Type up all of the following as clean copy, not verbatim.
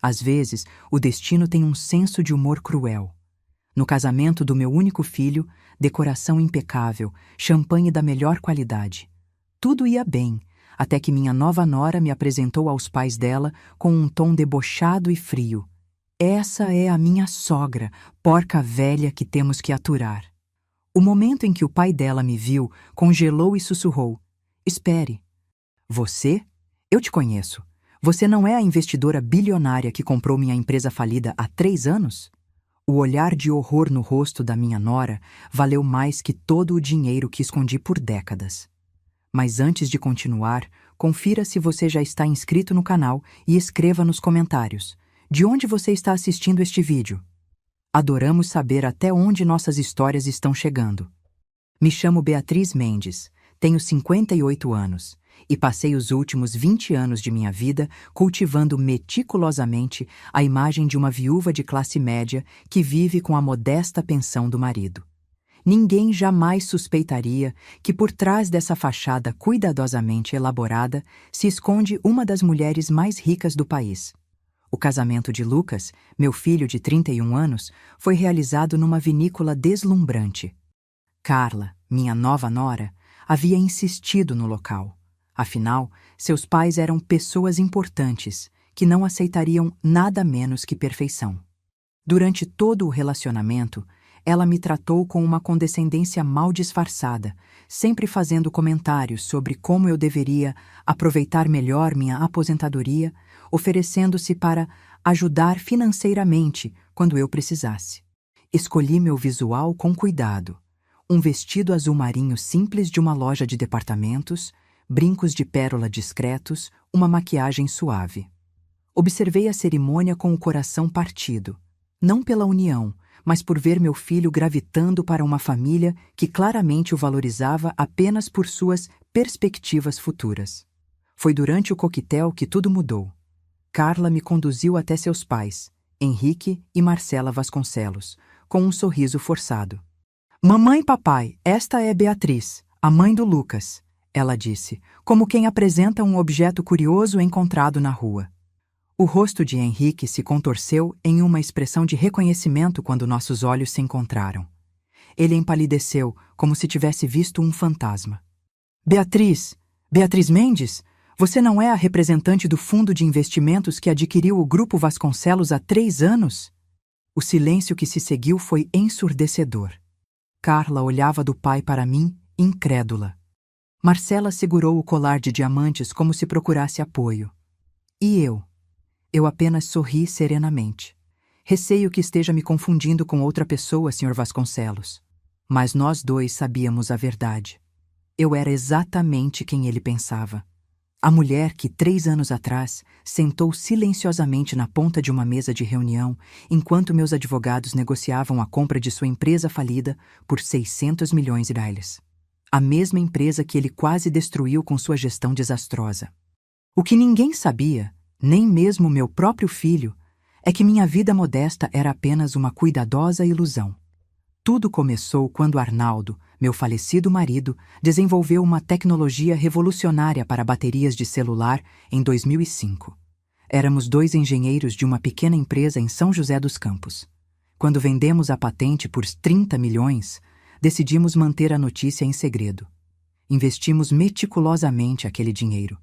Às vezes, o destino tem um senso de humor cruel. No casamento do meu único filho, decoração impecável, champanhe da melhor qualidade. Tudo ia bem, até que minha nova nora me apresentou aos pais dela com um tom debochado e frio. Essa é a minha sogra, porca velha que temos que aturar. O momento em que o pai dela me viu, congelou e sussurrou. Espere. Você? Eu te conheço. Você não é a investidora bilionária que comprou minha empresa falida há 3 anos? O olhar de horror no rosto da minha nora valeu mais que todo o dinheiro que escondi por décadas. Mas antes de continuar, confira se você já está inscrito no canal e escreva nos comentários. De onde você está assistindo este vídeo? Adoramos saber até onde nossas histórias estão chegando. Me chamo Beatriz Mendes, tenho 58 anos e passei os últimos 20 anos de minha vida cultivando meticulosamente a imagem de uma viúva de classe média que vive com a modesta pensão do marido. Ninguém jamais suspeitaria que por trás dessa fachada cuidadosamente elaborada se esconde uma das mulheres mais ricas do país. O casamento de Lucas, meu filho de 31 anos, foi realizado numa vinícola deslumbrante. Carla, minha nova nora, havia insistido no local. Afinal, seus pais eram pessoas importantes, que não aceitariam nada menos que perfeição. Durante todo o relacionamento, ela me tratou com uma condescendência mal disfarçada, sempre fazendo comentários sobre como eu deveria aproveitar melhor minha aposentadoria, oferecendo-se para ajudar financeiramente quando eu precisasse. Escolhi meu visual com cuidado. Um vestido azul marinho simples de uma loja de departamentos, brincos de pérola discretos, uma maquiagem suave. Observei a cerimônia com o coração partido, não pela união, mas por ver meu filho gravitando para uma família que claramente o valorizava apenas por suas perspectivas futuras. Foi durante o coquetel que tudo mudou. Carla me conduziu até seus pais, Henrique e Marcela Vasconcelos, com um sorriso forçado. Mamãe e papai, esta é Beatriz, a mãe do Lucas, ela disse, como quem apresenta um objeto curioso encontrado na rua. O rosto de Henrique se contorceu em uma expressão de reconhecimento quando nossos olhos se encontraram. Ele empalideceu, como se tivesse visto um fantasma. Beatriz Mendes, você não é a representante do fundo de investimentos que adquiriu o Grupo Vasconcelos há 3 anos? O silêncio que se seguiu foi ensurdecedor. Carla olhava do pai para mim, incrédula. Marcela segurou o colar de diamantes como se procurasse apoio. E eu? Eu apenas sorri serenamente. Receio que esteja me confundindo com outra pessoa, Sr. Vasconcelos. Mas nós dois sabíamos a verdade. Eu era exatamente quem ele pensava. A mulher que 3 anos atrás sentou silenciosamente na ponta de uma mesa de reunião enquanto meus advogados negociavam a compra de sua empresa falida por 600 milhões de reais. A mesma empresa que ele quase destruiu com sua gestão desastrosa. O que ninguém sabia, nem mesmo meu próprio filho, é que minha vida modesta era apenas uma cuidadosa ilusão. Tudo começou quando Arnaldo, meu falecido marido, desenvolveu uma tecnologia revolucionária para baterias de celular em 2005. Éramos 2 engenheiros de uma pequena empresa em São José dos Campos. Quando vendemos a patente por 30 milhões, decidimos manter a notícia em segredo. Investimos meticulosamente aquele dinheiro.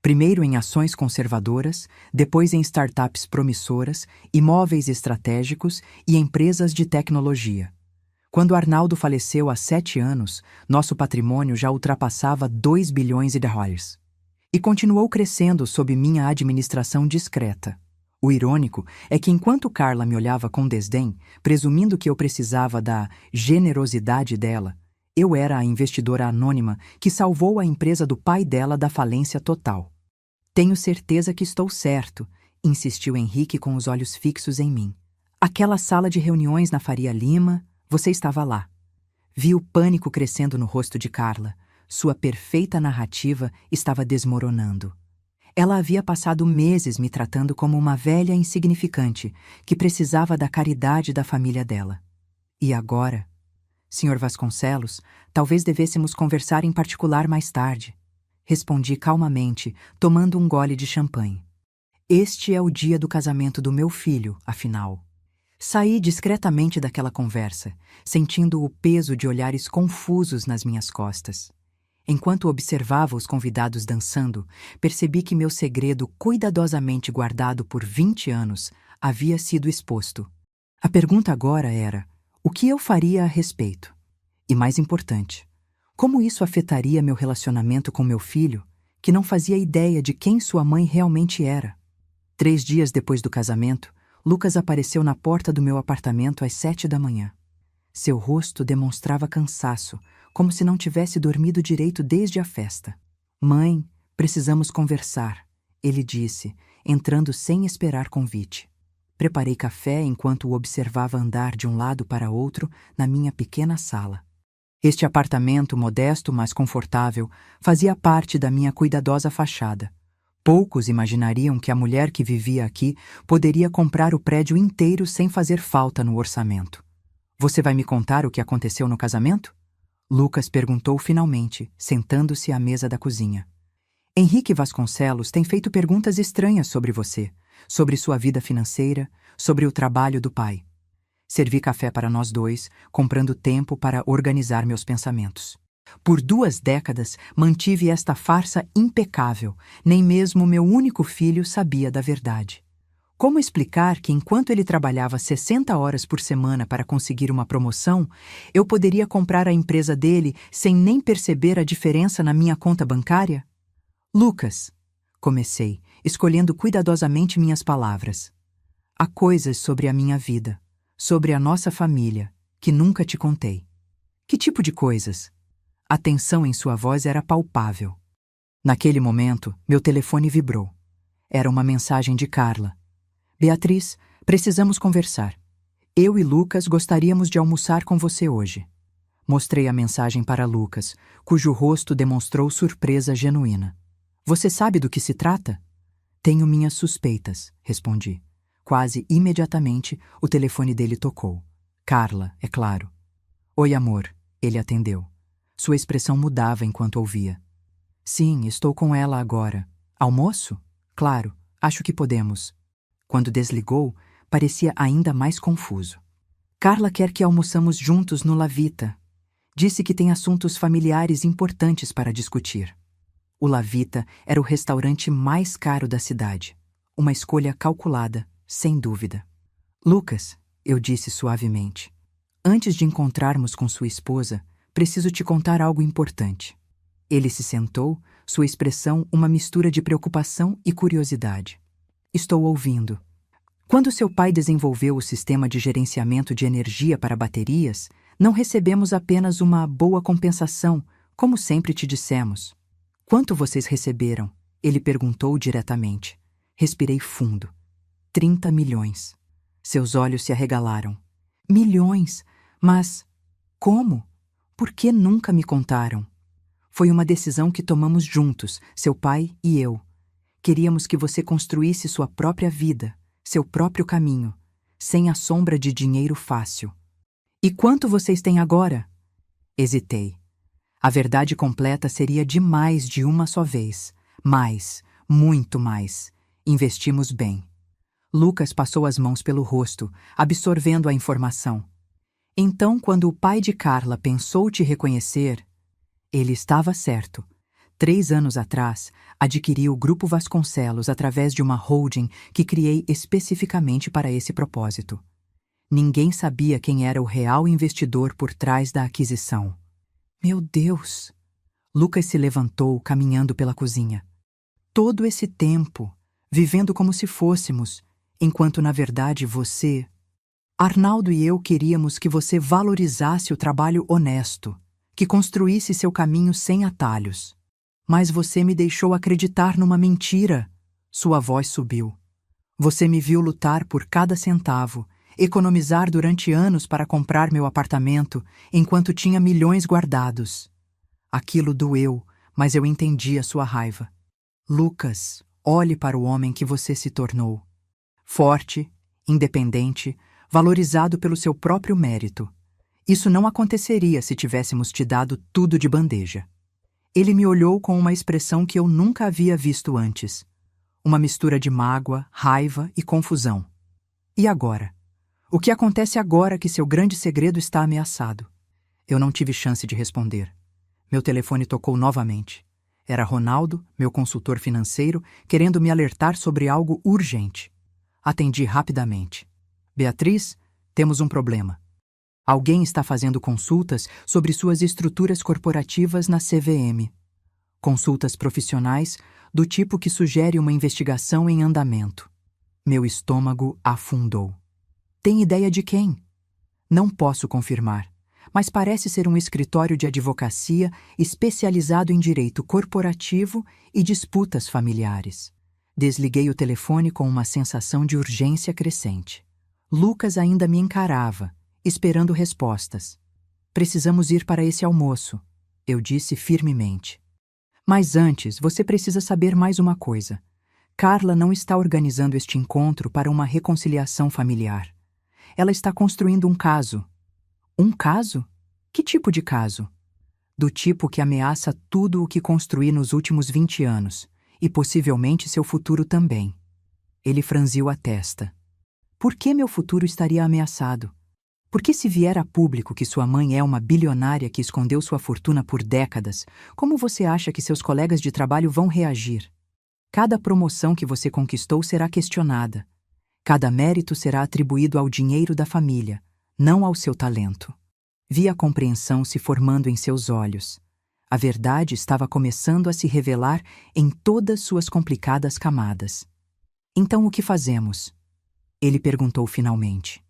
Primeiro em ações conservadoras, depois em startups promissoras, imóveis estratégicos e empresas de tecnologia. Quando Arnaldo faleceu há 7 anos, nosso patrimônio já ultrapassava 2 bilhões de dólares. E continuou crescendo sob minha administração discreta. O irônico é que enquanto Carla me olhava com desdém, presumindo que eu precisava da generosidade dela, eu era a investidora anônima que salvou a empresa do pai dela da falência total. Tenho certeza que estou certo, insistiu Henrique com os olhos fixos em mim. Aquela sala de reuniões na Faria Lima, você estava lá. Vi o pânico crescendo no rosto de Carla. Sua perfeita narrativa estava desmoronando. Ela havia passado meses me tratando como uma velha insignificante que precisava da caridade da família dela. E agora? Sr. Vasconcelos, talvez devêssemos conversar em particular mais tarde. Respondi calmamente, tomando um gole de champanhe. Este é o dia do casamento do meu filho, afinal. Saí discretamente daquela conversa, sentindo o peso de olhares confusos nas minhas costas. Enquanto observava os convidados dançando, percebi que meu segredo, cuidadosamente guardado por 20 anos, havia sido exposto. A pergunta agora era: o que eu faria a respeito? E mais importante, como isso afetaria meu relacionamento com meu filho, que não fazia ideia de quem sua mãe realmente era? 3 dias depois do casamento, Lucas apareceu na porta do meu apartamento às 7 da manhã. Seu rosto demonstrava cansaço, como se não tivesse dormido direito desde a festa. Mãe, precisamos conversar, ele disse, entrando sem esperar convite. Preparei café enquanto o observava andar de um lado para outro na minha pequena sala. Este apartamento, modesto mas confortável, fazia parte da minha cuidadosa fachada. Poucos imaginariam que a mulher que vivia aqui poderia comprar o prédio inteiro sem fazer falta no orçamento. Você vai me contar o que aconteceu no casamento? Lucas perguntou finalmente, sentando-se à mesa da cozinha. Henrique Vasconcelos tem feito perguntas estranhas sobre você, sobre sua vida financeira, sobre o trabalho do pai. Servi café para nós dois, comprando tempo para organizar meus pensamentos. Por 2 décadas mantive esta farsa impecável, nem mesmo meu único filho sabia da verdade. Como explicar que enquanto ele trabalhava 60 horas por semana para conseguir uma promoção, eu poderia comprar a empresa dele sem nem perceber a diferença na minha conta bancária? Lucas, comecei, escolhendo cuidadosamente minhas palavras. Há coisas sobre a minha vida, sobre a nossa família, que nunca te contei. Que tipo de coisas? A tensão em sua voz era palpável. Naquele momento, meu telefone vibrou. Era uma mensagem de Carla. Beatriz, precisamos conversar. Eu e Lucas gostaríamos de almoçar com você hoje. Mostrei a mensagem para Lucas, cujo rosto demonstrou surpresa genuína. Você sabe do que se trata? Tenho minhas suspeitas, respondi. Quase imediatamente, o telefone dele tocou. Carla, é claro. Oi, amor, ele atendeu. Sua expressão mudava enquanto ouvia. Sim, estou com ela agora. Almoço? Claro, acho que podemos. Quando desligou, parecia ainda mais confuso. Carla quer que almoçamos juntos no La Vita. Disse que tem assuntos familiares importantes para discutir. O La Vita era o restaurante mais caro da cidade. Uma escolha calculada, sem dúvida. Lucas, eu disse suavemente, antes de encontrarmos com sua esposa, preciso te contar algo importante. Ele se sentou, sua expressão uma mistura de preocupação e curiosidade. Estou ouvindo. Quando seu pai desenvolveu o sistema de gerenciamento de energia para baterias, não recebemos apenas uma boa compensação, como sempre te dissemos. Quanto vocês receberam? Ele perguntou diretamente. Respirei fundo. 30 milhões. Seus olhos se arregalaram. Milhões? Mas como? Por que nunca me contaram? Foi uma decisão que tomamos juntos, seu pai e eu. Queríamos que você construísse sua própria vida, seu próprio caminho, sem a sombra de dinheiro fácil. E quanto vocês têm agora? Hesitei. A verdade completa seria de mais de uma só vez. Mais, muito mais. Investimos bem. Lucas passou as mãos pelo rosto, absorvendo a informação. Então, quando o pai de Carla pensou te reconhecer, ele estava certo. 3 anos atrás, adquiri o Grupo Vasconcelos através de uma holding que criei especificamente para esse propósito. Ninguém sabia quem era o real investidor por trás da aquisição. Meu Deus! Lucas se levantou, caminhando pela cozinha. Todo esse tempo, vivendo como se fôssemos, enquanto na verdade você... Arnaldo e eu queríamos que você valorizasse o trabalho honesto, que construísse seu caminho sem atalhos. Mas você me deixou acreditar numa mentira. Sua voz subiu. Você me viu lutar por cada centavo, economizar durante anos para comprar meu apartamento, enquanto tinha milhões guardados. Aquilo doeu, mas eu entendi a sua raiva. Lucas, olhe para o homem que você se tornou. Forte, independente, valorizado pelo seu próprio mérito. Isso não aconteceria se tivéssemos te dado tudo de bandeja. Ele me olhou com uma expressão que eu nunca havia visto antes. Uma mistura de mágoa, raiva e confusão. E agora? O que acontece agora que seu grande segredo está ameaçado? Eu não tive chance de responder. Meu telefone tocou novamente. Era Ronaldo, meu consultor financeiro, querendo me alertar sobre algo urgente. Atendi rapidamente. Beatriz, temos um problema. Alguém está fazendo consultas sobre suas estruturas corporativas na CVM. Consultas profissionais do tipo que sugere uma investigação em andamento. Meu estômago afundou. Tem ideia de quem? Não posso confirmar, mas parece ser um escritório de advocacia especializado em direito corporativo e disputas familiares. Desliguei o telefone com uma sensação de urgência crescente. Lucas ainda me encarava, esperando respostas. Precisamos ir para esse almoço, eu disse firmemente. Mas antes, você precisa saber mais uma coisa. Carla não está organizando este encontro para uma reconciliação familiar. Ela está construindo um caso. Um caso? Que tipo de caso? Do tipo que ameaça tudo o que construí nos últimos 20 anos, e possivelmente seu futuro também. Ele franziu a testa. Por que meu futuro estaria ameaçado? Porque se vier a público que sua mãe é uma bilionária que escondeu sua fortuna por décadas, como você acha que seus colegas de trabalho vão reagir? Cada promoção que você conquistou será questionada. Cada mérito será atribuído ao dinheiro da família, não ao seu talento. Vi a compreensão se formando em seus olhos. A verdade estava começando a se revelar em todas suas complicadas camadas. Então o que fazemos? Ele perguntou finalmente.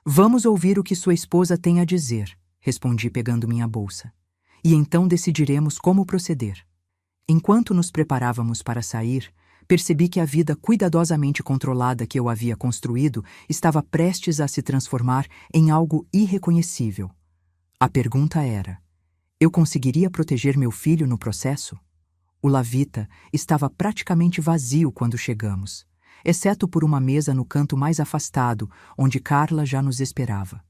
Vamos ouvir o que sua esposa tem a dizer, respondi pegando minha bolsa. E então decidiremos como proceder. Enquanto nos preparávamos para sair, percebi que a vida cuidadosamente controlada que eu havia construído estava prestes a se transformar em algo irreconhecível. A pergunta era: eu conseguiria proteger meu filho no processo? O Lavita estava praticamente vazio quando chegamos, exceto por uma mesa no canto mais afastado, onde Carla já nos esperava.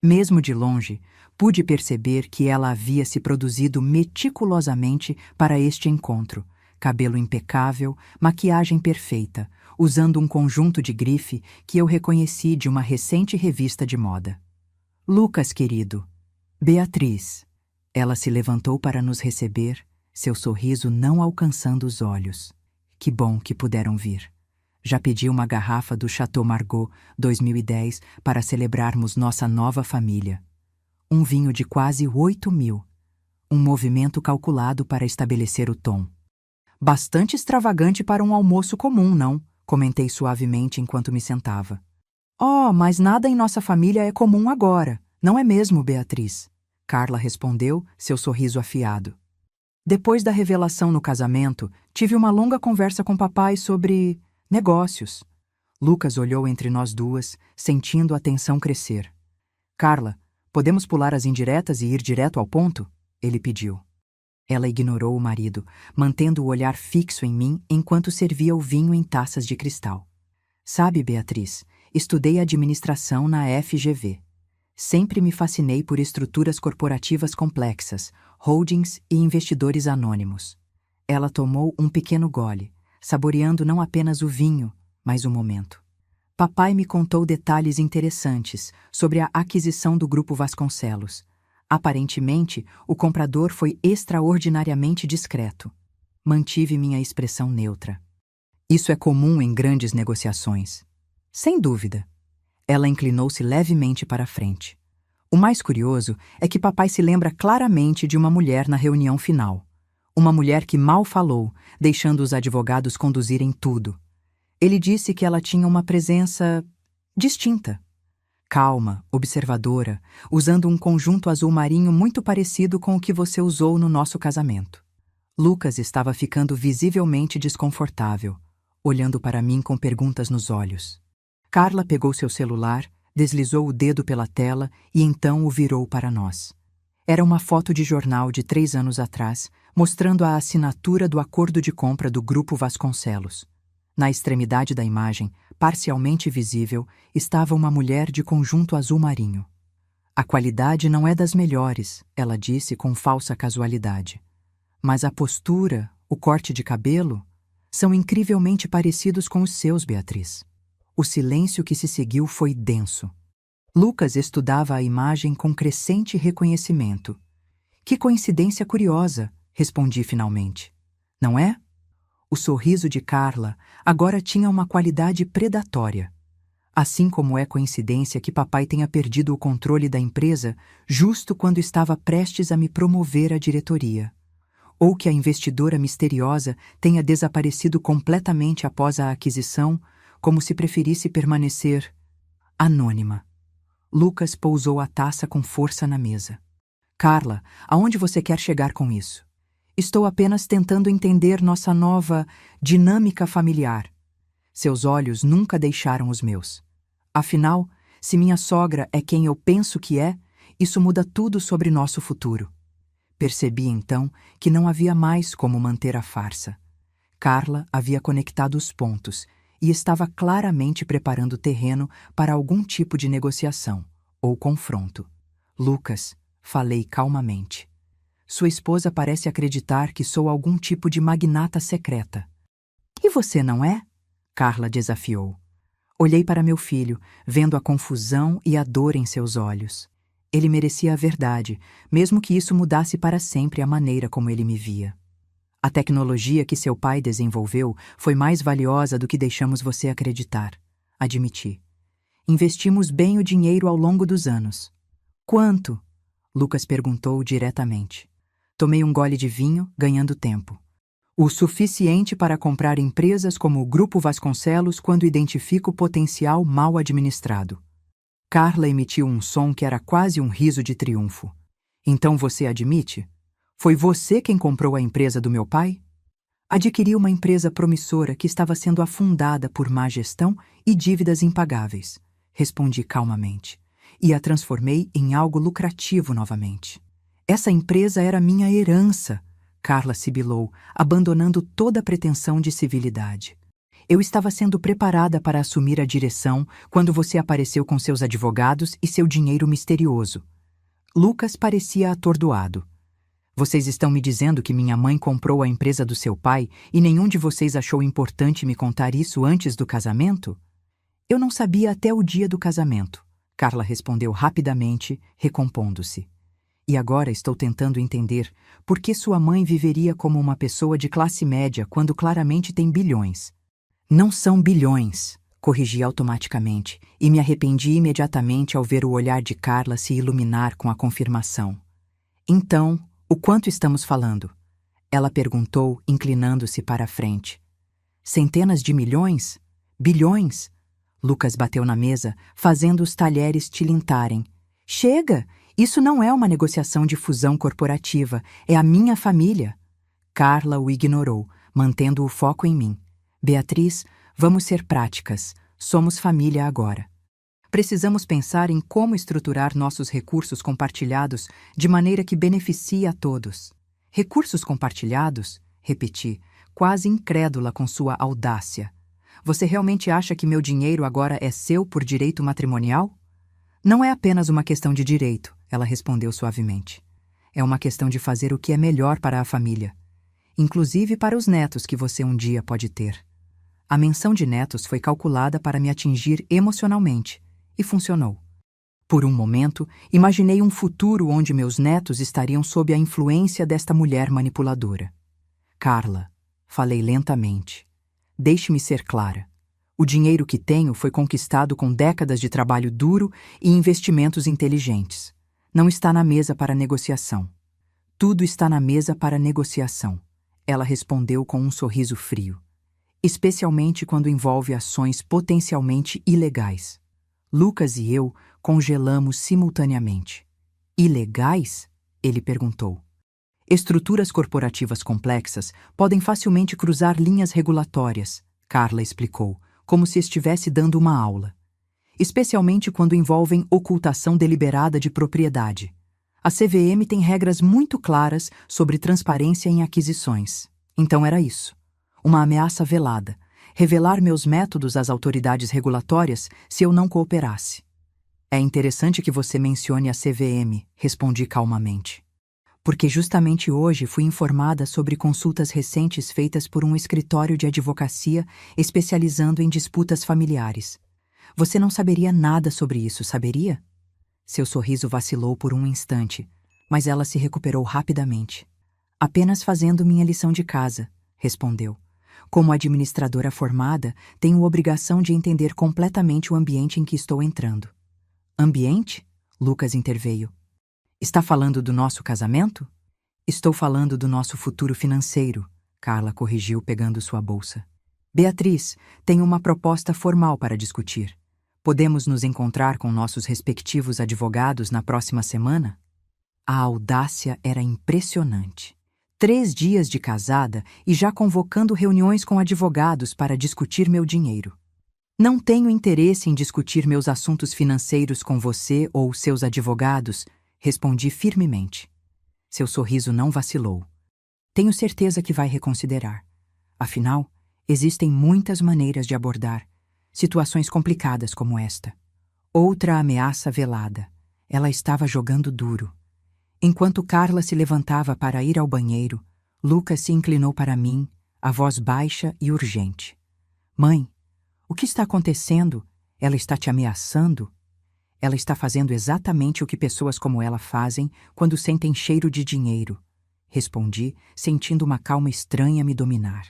Mesmo de longe, pude perceber que ela havia se produzido meticulosamente para este encontro. Cabelo impecável, maquiagem perfeita, usando um conjunto de grife que eu reconheci de uma recente revista de moda. Lucas, querido. Beatriz. Ela se levantou para nos receber, seu sorriso não alcançando os olhos. Que bom que puderam vir. Já pedi uma garrafa do Chateau Margaux 2010 para celebrarmos nossa nova família. Um vinho de quase 8.000. Um movimento calculado para estabelecer o tom. Bastante extravagante para um almoço comum, não? Comentei suavemente enquanto me sentava. Oh, mas nada em nossa família é comum agora, não é mesmo, Beatriz? Carla respondeu, seu sorriso afiado. Depois da revelação no casamento, tive uma longa conversa com papai sobre negócios. Lucas olhou entre nós duas, sentindo a tensão crescer. Carla, podemos pular as indiretas e ir direto ao ponto? Ele pediu. Ela ignorou o marido, mantendo o olhar fixo em mim enquanto servia o vinho em taças de cristal. Sabe, Beatriz, estudei administração na FGV. Sempre me fascinei por estruturas corporativas complexas, holdings e investidores anônimos. Ela tomou um pequeno gole, saboreando não apenas o vinho, mas o momento. Papai me contou detalhes interessantes sobre a aquisição do Grupo Vasconcelos. Aparentemente, o comprador foi extraordinariamente discreto. Mantive minha expressão neutra. Isso é comum em grandes negociações. Sem dúvida. Ela inclinou-se levemente para a frente. O mais curioso é que papai se lembra claramente de uma mulher na reunião final. Uma mulher que mal falou, deixando os advogados conduzirem tudo. Ele disse que ela tinha uma presença distinta. Calma, observadora, usando um conjunto azul marinho muito parecido com o que você usou no nosso casamento. Lucas estava ficando visivelmente desconfortável, olhando para mim com perguntas nos olhos. Carla pegou seu celular, deslizou o dedo pela tela e então o virou para nós. Era uma foto de jornal de 3 anos atrás, mostrando a assinatura do acordo de compra do Grupo Vasconcelos. Na extremidade da imagem, parcialmente visível, estava uma mulher de conjunto azul marinho. A qualidade não é das melhores, ela disse com falsa casualidade. Mas a postura, o corte de cabelo... São incrivelmente parecidos com os seus, Beatriz. O silêncio que se seguiu foi denso. Lucas estudava a imagem com crescente reconhecimento. Que coincidência curiosa, respondi finalmente. Não é? O sorriso de Carla agora tinha uma qualidade predatória. Assim como é coincidência que papai tenha perdido o controle da empresa justo quando estava prestes a me promover à diretoria. Ou que a investidora misteriosa tenha desaparecido completamente após a aquisição, como se preferisse permanecer anônima. Lucas pousou a taça com força na mesa. Carla, aonde você quer chegar com isso? Estou apenas tentando entender nossa nova dinâmica familiar. Seus olhos nunca deixaram os meus. Afinal, se minha sogra é quem eu penso que é, isso muda tudo sobre nosso futuro. Percebi então que não havia mais como manter a farsa. Carla havia conectado os pontos e estava claramente preparando o terreno para algum tipo de negociação ou confronto. Lucas, falei calmamente. Sua esposa parece acreditar que sou algum tipo de magnata secreta. E você não é? Carla desafiou. Olhei para meu filho, vendo a confusão e a dor em seus olhos. Ele merecia a verdade, mesmo que isso mudasse para sempre a maneira como ele me via. A tecnologia que seu pai desenvolveu foi mais valiosa do que deixamos você acreditar, admiti. Investimos bem o dinheiro ao longo dos anos. Quanto? Lucas perguntou diretamente. Tomei um gole de vinho, ganhando tempo. O suficiente para comprar empresas como o Grupo Vasconcelos quando identifico potencial mal administrado. Carla emitiu um som que era quase um riso de triunfo. Então você admite? Foi você quem comprou a empresa do meu pai? Adquiri uma empresa promissora que estava sendo afundada por má gestão e dívidas impagáveis, respondi calmamente, e a transformei em algo lucrativo novamente. Essa empresa era minha herança, Carla sibilou, abandonando toda a pretensão de civilidade. Eu estava sendo preparada para assumir a direção quando você apareceu com seus advogados e seu dinheiro misterioso. Lucas parecia atordoado. Vocês estão me dizendo que minha mãe comprou a empresa do seu pai e nenhum de vocês achou importante me contar isso antes do casamento? Eu não sabia até o dia do casamento, Carla respondeu rapidamente, recompondo-se. E agora estou tentando entender por que sua mãe viveria como uma pessoa de classe média quando claramente tem bilhões. Não são bilhões, corrigi automaticamente, e me arrependi imediatamente ao ver o olhar de Carla se iluminar com a confirmação. Então, o quanto estamos falando? Ela perguntou, inclinando-se para a frente. Centenas de milhões? Bilhões? Lucas bateu na mesa, fazendo os talheres tilintarem. Chega! Isso não é uma negociação de fusão corporativa, é a minha família. Carla o ignorou, mantendo o foco em mim. Beatriz, vamos ser práticas. Somos família agora. Precisamos pensar em como estruturar nossos recursos compartilhados de maneira que beneficie a todos. Recursos compartilhados? Repeti, quase incrédula com sua audácia. Você realmente acha que meu dinheiro agora é seu por direito matrimonial? Não é apenas uma questão de direito, ela respondeu suavemente. É uma questão de fazer o que é melhor para a família, inclusive para os netos que você um dia pode ter. A menção de netos foi calculada para me atingir emocionalmente, e funcionou. Por um momento, imaginei um futuro onde meus netos estariam sob a influência desta mulher manipuladora. Carla, falei lentamente, deixe-me ser clara. O dinheiro que tenho foi conquistado com décadas de trabalho duro e investimentos inteligentes. Não está na mesa para negociação. Tudo está na mesa para negociação, ela respondeu com um sorriso frio. Especialmente quando envolve ações potencialmente ilegais. Lucas e eu congelamos simultaneamente. Ilegais? Ele perguntou. Estruturas corporativas complexas podem facilmente cruzar linhas regulatórias, Carla explicou, como se estivesse dando uma aula. Especialmente quando envolvem ocultação deliberada de propriedade. A CVM tem regras muito claras sobre transparência em aquisições. Então era isso. Uma ameaça velada. Revelar meus métodos às autoridades regulatórias se eu não cooperasse. É interessante que você mencione a CVM, respondi calmamente. Porque justamente hoje fui informada sobre consultas recentes feitas por um escritório de advocacia especializando em disputas familiares. Você não saberia nada sobre isso, saberia? Seu sorriso vacilou por um instante, mas ela se recuperou rapidamente. Apenas fazendo minha lição de casa, respondeu. Como administradora formada, tenho obrigação de entender completamente o ambiente em que estou entrando. Ambiente? Lucas interveio. Está falando do nosso casamento? Estou falando do nosso futuro financeiro, Carla corrigiu pegando sua bolsa. Beatriz, tenho uma proposta formal para discutir. Podemos nos encontrar com nossos respectivos advogados na próxima semana? A audácia era impressionante. 3 dias de casada e já convocando reuniões com advogados para discutir meu dinheiro. Não tenho interesse em discutir meus assuntos financeiros com você ou seus advogados, respondi firmemente. Seu sorriso não vacilou. Tenho certeza que vai reconsiderar. Afinal, existem muitas maneiras de abordar situações complicadas como esta. Outra ameaça velada. Ela estava jogando duro. Enquanto Carla se levantava para ir ao banheiro, Lucas se inclinou para mim, a voz baixa e urgente. Mãe, o que está acontecendo? Ela está te ameaçando? Ela está fazendo exatamente o que pessoas como ela fazem quando sentem cheiro de dinheiro, respondi, sentindo uma calma estranha me dominar.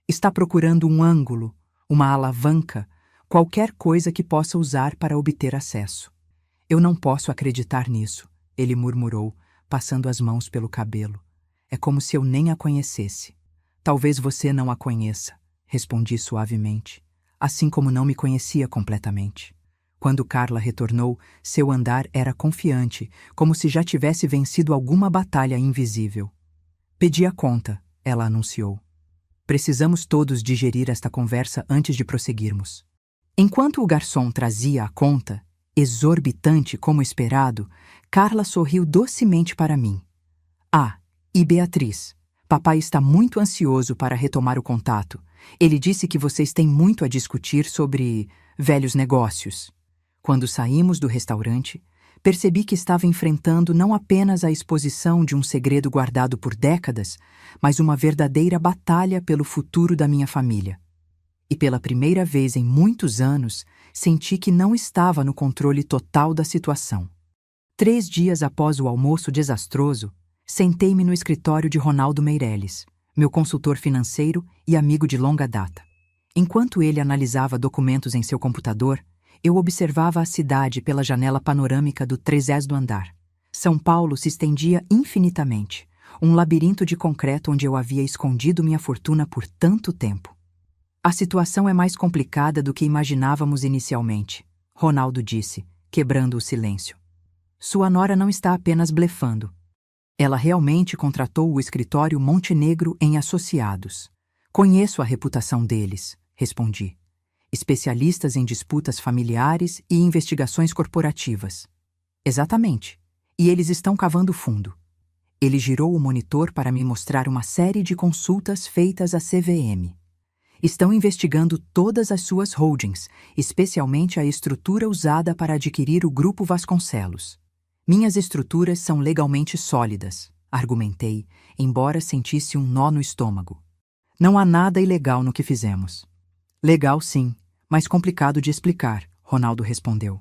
Está procurando um ângulo, uma alavanca, qualquer coisa que possa usar para obter acesso. Eu não posso acreditar nisso, ele murmurou, passando as mãos pelo cabelo. É como se eu nem a conhecesse. Talvez você não a conheça, respondi suavemente, assim como não me conhecia completamente. Quando Carla retornou, seu andar era confiante, como se já tivesse vencido alguma batalha invisível. Pedi a conta, ela anunciou. Precisamos todos digerir esta conversa antes de prosseguirmos. Enquanto o garçom trazia a conta, exorbitante como esperado, Carla sorriu docemente para mim. Ah, e Beatriz, papai está muito ansioso para retomar o contato. Ele disse que vocês têm muito a discutir sobre velhos negócios. Quando saímos do restaurante, percebi que estava enfrentando não apenas a exposição de um segredo guardado por décadas, mas uma verdadeira batalha pelo futuro da minha família. E pela primeira vez em muitos anos, senti que não estava no controle total da situação. 3 dias após o almoço desastroso, sentei-me no escritório de Ronaldo Meirelles, meu consultor financeiro e amigo de longa data. Enquanto ele analisava documentos em seu computador, eu observava a cidade pela janela panorâmica do 30º andar. São Paulo se estendia infinitamente, um labirinto de concreto onde eu havia escondido minha fortuna por tanto tempo. A situação é mais complicada do que imaginávamos inicialmente, Ronaldo disse, quebrando o silêncio. Sua nora não está apenas blefando. Ela realmente contratou o escritório Montenegro em Associados. Conheço a reputação deles, respondi. Especialistas em disputas familiares e investigações corporativas. Exatamente. E eles estão cavando fundo. Ele girou o monitor para me mostrar uma série de consultas feitas à CVM. Estão investigando todas as suas holdings, especialmente a estrutura usada para adquirir o Grupo Vasconcelos. Minhas estruturas são legalmente sólidas, argumentei, embora sentisse um nó no estômago. Não há nada ilegal no que fizemos. Legal sim, mas complicado de explicar, Ronaldo respondeu.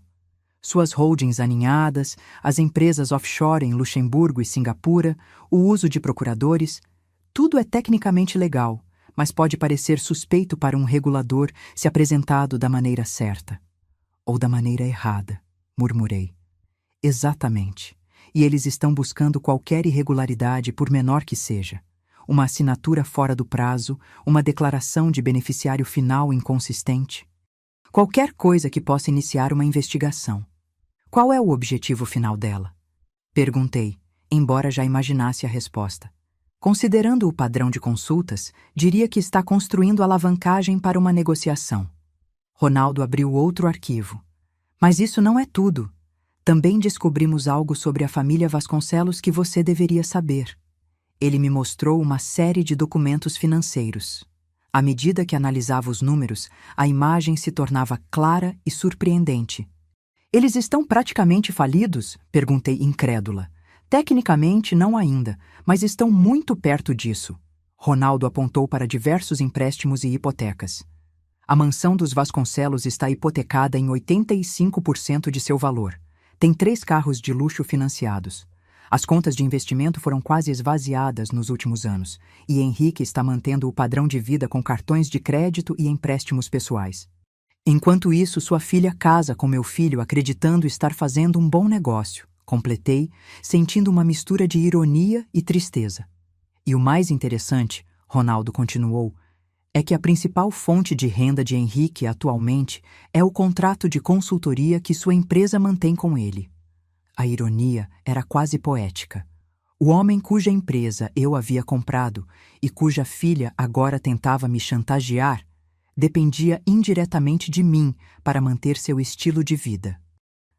Suas holdings aninhadas, as empresas offshore em Luxemburgo e Singapura, o uso de procuradores, tudo é tecnicamente legal, mas pode parecer suspeito para um regulador se apresentado da maneira certa. Ou da maneira errada, murmurei. Exatamente. E eles estão buscando qualquer irregularidade, por menor que seja. Uma assinatura fora do prazo, uma declaração de beneficiário final inconsistente. Qualquer coisa que possa iniciar uma investigação. Qual é o objetivo final dela? Perguntei, embora já imaginasse a resposta. Considerando o padrão de consultas, diria que está construindo alavancagem para uma negociação. Ronaldo abriu outro arquivo. Mas isso não é tudo. Também descobrimos algo sobre a família Vasconcelos que você deveria saber. Ele me mostrou uma série de documentos financeiros. À medida que analisava os números, a imagem se tornava clara e surpreendente. Eles estão praticamente falidos? Perguntei incrédula. Tecnicamente, não ainda, mas estão muito perto disso. Ronaldo apontou para diversos empréstimos e hipotecas. A mansão dos Vasconcelos está hipotecada em 85% de seu valor. Tem 3 carros de luxo financiados. As contas de investimento foram quase esvaziadas nos últimos anos, e Henrique está mantendo o padrão de vida com cartões de crédito e empréstimos pessoais. Enquanto isso, sua filha casa com meu filho acreditando estar fazendo um bom negócio. Completei, sentindo uma mistura de ironia e tristeza. E o mais interessante, Ronaldo continuou, é que a principal fonte de renda de Henrique atualmente é o contrato de consultoria que sua empresa mantém com ele. A ironia era quase poética. O homem cuja empresa eu havia comprado e cuja filha agora tentava me chantagear dependia indiretamente de mim para manter seu estilo de vida.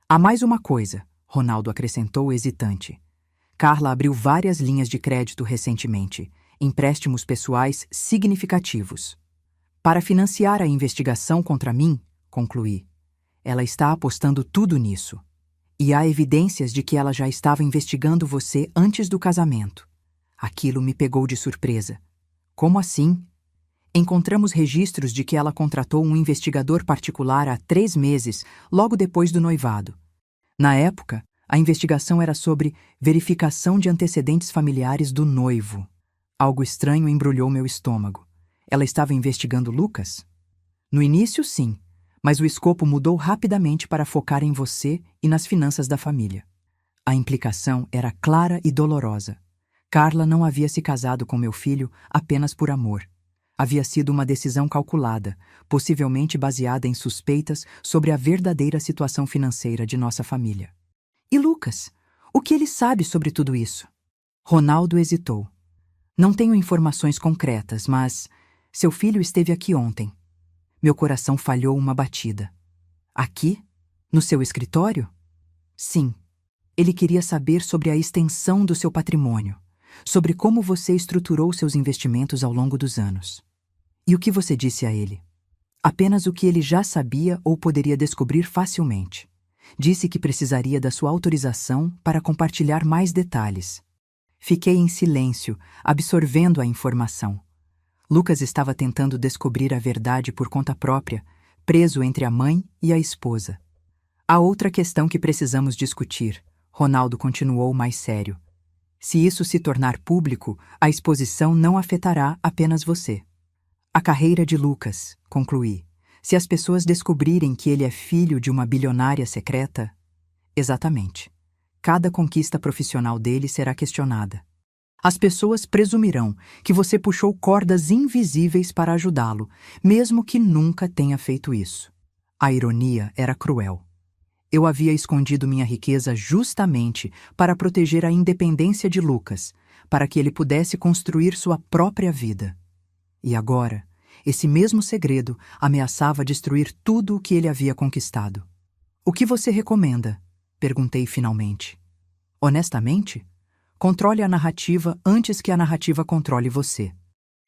Há mais uma coisa, Ronaldo acrescentou hesitante. Carla abriu várias linhas de crédito recentemente, empréstimos pessoais significativos. Para financiar a investigação contra mim, concluí. Ela está apostando tudo nisso. E há evidências de que ela já estava investigando você antes do casamento. Aquilo me pegou de surpresa. Como assim? Encontramos registros de que ela contratou um investigador particular há 3 meses, logo depois do noivado. Na época, a investigação era sobre verificação de antecedentes familiares do noivo. Algo estranho embrulhou meu estômago. Ela estava investigando Lucas? No início, sim, mas o escopo mudou rapidamente para focar em você e nas finanças da família. A implicação era clara e dolorosa. Carla não havia se casado com meu filho apenas por amor. Havia sido uma decisão calculada, possivelmente baseada em suspeitas sobre a verdadeira situação financeira de nossa família. E Lucas? O que ele sabe sobre tudo isso? Ronaldo hesitou. Não tenho informações concretas, mas seu filho esteve aqui ontem. Meu coração falhou uma batida. Aqui? No seu escritório? Sim. Ele queria saber sobre a extensão do seu patrimônio, sobre como você estruturou seus investimentos ao longo dos anos. E o que você disse a ele? Apenas o que ele já sabia ou poderia descobrir facilmente. Disse que precisaria da sua autorização para compartilhar mais detalhes. Fiquei em silêncio, absorvendo a informação. Lucas estava tentando descobrir a verdade por conta própria, preso entre a mãe e a esposa. Há outra questão que precisamos discutir, Ronaldo continuou mais sério. Se isso se tornar público, a exposição não afetará apenas você. A carreira de Lucas, concluí. Se as pessoas descobrirem que ele é filho de uma bilionária secreta... Exatamente. Cada conquista profissional dele será questionada. As pessoas presumirão que você puxou cordas invisíveis para ajudá-lo, mesmo que nunca tenha feito isso. A ironia era cruel. Eu havia escondido minha riqueza justamente para proteger a independência de Lucas, para que ele pudesse construir sua própria vida. E agora, esse mesmo segredo ameaçava destruir tudo o que ele havia conquistado. O que você recomenda? Perguntei finalmente. Honestamente, controle a narrativa antes que a narrativa controle você.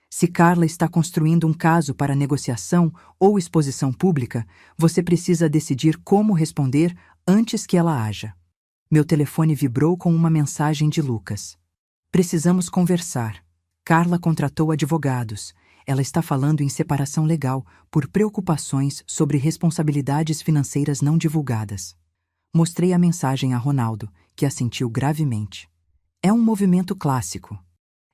Se Carla está construindo um caso para negociação ou exposição pública, você precisa decidir como responder antes que ela haja. Meu telefone vibrou com uma mensagem de Lucas. Precisamos conversar. Carla contratou advogados. Ela está falando em separação legal por preocupações sobre responsabilidades financeiras não divulgadas. Mostrei a mensagem a Ronaldo, que assentiu gravemente. É um movimento clássico.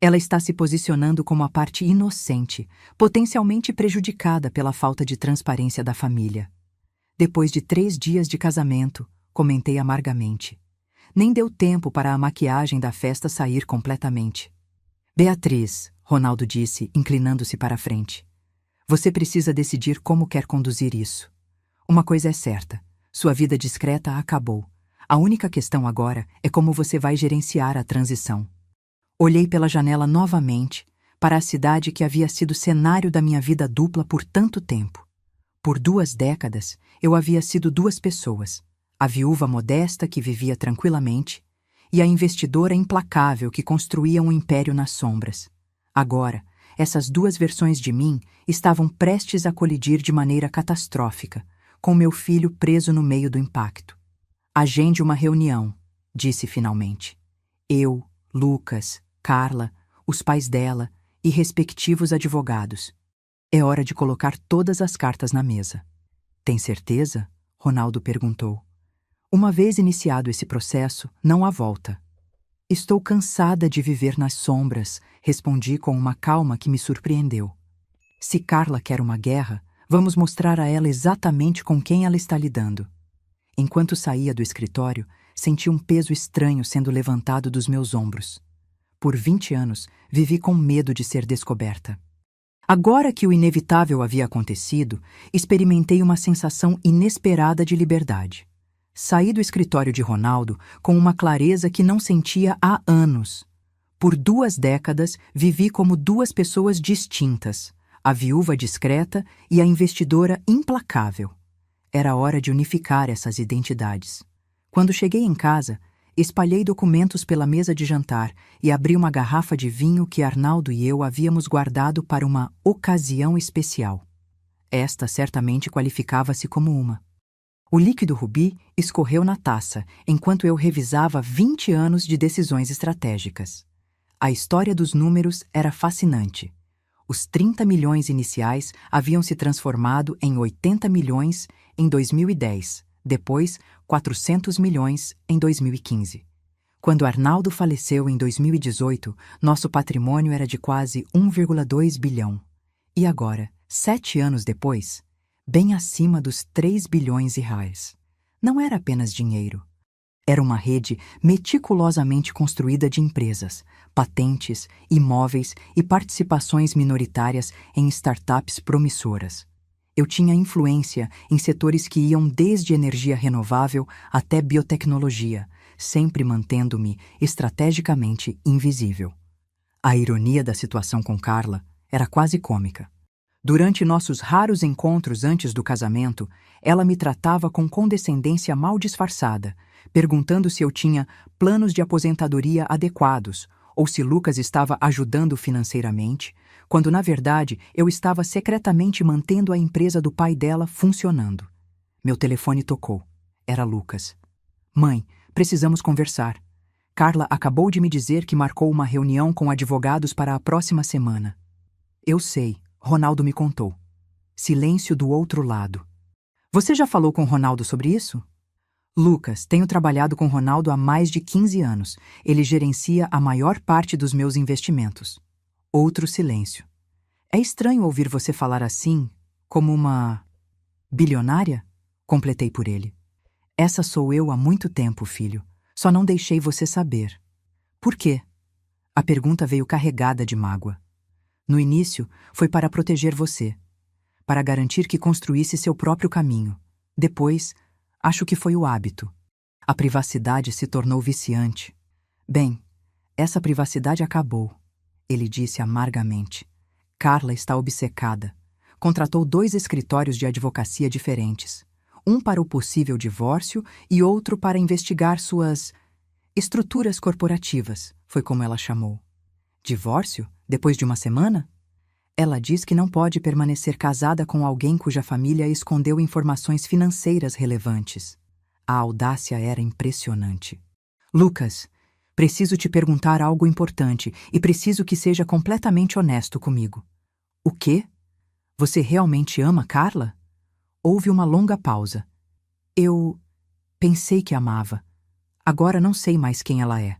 Ela está se posicionando como a parte inocente, potencialmente prejudicada pela falta de transparência da família. Depois de 3 dias de casamento, comentei amargamente. Nem deu tempo para a maquiagem da festa sair completamente. Beatriz, Ronaldo disse, inclinando-se para a frente. Você precisa decidir como quer conduzir isso. Uma coisa é certa, sua vida discreta acabou. A única questão agora é como você vai gerenciar a transição. Olhei pela janela novamente, para a cidade que havia sido cenário da minha vida dupla por tanto tempo. Por 2 décadas, eu havia sido 2 pessoas. A viúva modesta que vivia tranquilamente e a investidora implacável que construía um império nas sombras. Agora, essas 2 versões de mim estavam prestes a colidir de maneira catastrófica, com meu filho preso no meio do impacto. Agende uma reunião, disse finalmente. Eu, Lucas, Carla, os pais dela e respectivos advogados. É hora de colocar todas as cartas na mesa. Tem certeza? Ronaldo perguntou. Uma vez iniciado esse processo, não há volta. Estou cansada de viver nas sombras, respondi com uma calma que me surpreendeu. Se Carla quer uma guerra, vamos mostrar a ela exatamente com quem ela está lidando. Enquanto saía do escritório, senti um peso estranho sendo levantado dos meus ombros. Por 20 anos, vivi com medo de ser descoberta. Agora que o inevitável havia acontecido, experimentei uma sensação inesperada de liberdade. Saí do escritório de Ronaldo com uma clareza que não sentia há anos. Por 2 décadas, vivi como 2 pessoas distintas, a viúva discreta e a investidora implacável. Era hora de unificar essas identidades. Quando cheguei em casa, espalhei documentos pela mesa de jantar e abri uma garrafa de vinho que Arnaldo e eu havíamos guardado para uma ocasião especial. Esta certamente qualificava-se como uma. O líquido rubi escorreu na taça, enquanto eu revisava 20 anos de decisões estratégicas. A história dos números era fascinante. Os 30 milhões iniciais haviam se transformado em 80 milhões em 2010, depois 400 milhões em 2015. Quando Arnaldo faleceu em 2018, nosso patrimônio era de quase 1,2 bilhão. E agora, 7 anos depois, bem acima dos 3 bilhões e reais. Não era apenas dinheiro. Era uma rede meticulosamente construída de empresas, patentes, imóveis e participações minoritárias em startups promissoras. Eu tinha influência em setores que iam desde energia renovável até biotecnologia, sempre mantendo-me estrategicamente invisível. A ironia da situação com Carla era quase cômica. Durante nossos raros encontros antes do casamento, ela me tratava com condescendência mal disfarçada, perguntando se eu tinha planos de aposentadoria adequados ou se Lucas estava ajudando financeiramente, quando na verdade eu estava secretamente mantendo a empresa do pai dela funcionando. Meu telefone tocou. Era Lucas. Mãe, precisamos conversar. Carla acabou de me dizer que marcou uma reunião com advogados para a próxima semana. Eu sei. Ronaldo me contou. Silêncio do outro lado. Você já falou com Ronaldo sobre isso? Lucas, tenho trabalhado com Ronaldo há mais de 15 anos. Ele gerencia a maior parte dos meus investimentos. Outro silêncio. É estranho ouvir você falar assim, como uma bilionária? Completei por ele. Essa sou eu há muito tempo, filho. Só não deixei você saber. Por quê? A pergunta veio carregada de mágoa. No início, foi para proteger você, para garantir que construísse seu próprio caminho. Depois, acho que foi o hábito. A privacidade se tornou viciante. Bem, essa privacidade acabou, ele disse amargamente. Carla está obcecada. Contratou 2 escritórios de advocacia diferentes. Um para o possível divórcio e outro para investigar suas estruturas corporativas, foi como ela chamou. Divórcio? Depois de uma semana? Ela diz que não pode permanecer casada com alguém cuja família escondeu informações financeiras relevantes. A audácia era impressionante. Lucas, preciso te perguntar algo importante e preciso que seja completamente honesto comigo. O quê? Você realmente ama Carla? Houve uma longa pausa. Eu pensei que amava. Agora não sei mais quem ela é.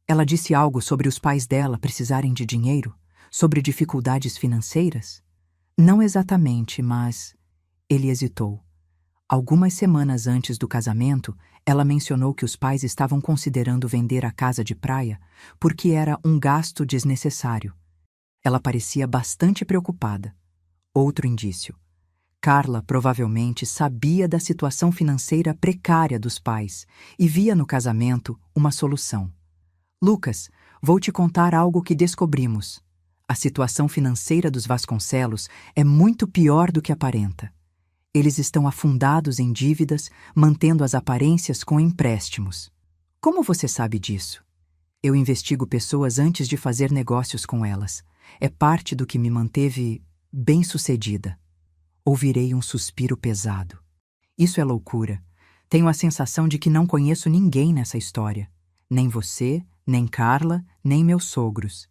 Ela disse algo sobre os pais dela precisarem de dinheiro? Sobre dificuldades financeiras? Não exatamente, mas... Ele hesitou. Algumas semanas antes do casamento, ela mencionou que os pais estavam considerando vender a casa de praia porque era um gasto desnecessário. Ela parecia bastante preocupada. Outro indício. Carla provavelmente sabia da situação financeira precária dos pais e via no casamento uma solução. Lucas, vou te contar algo que descobrimos. A situação financeira dos Vasconcelos é muito pior do que aparenta. Eles estão afundados em dívidas, mantendo as aparências com empréstimos. Como você sabe disso? Eu investigo pessoas antes de fazer negócios com elas. É parte do que me manteve bem-sucedida. Ouvirei um suspiro pesado. Isso é loucura. Tenho a sensação de que não conheço ninguém nessa história. Nem você, Nem Carla, nem meus sogros.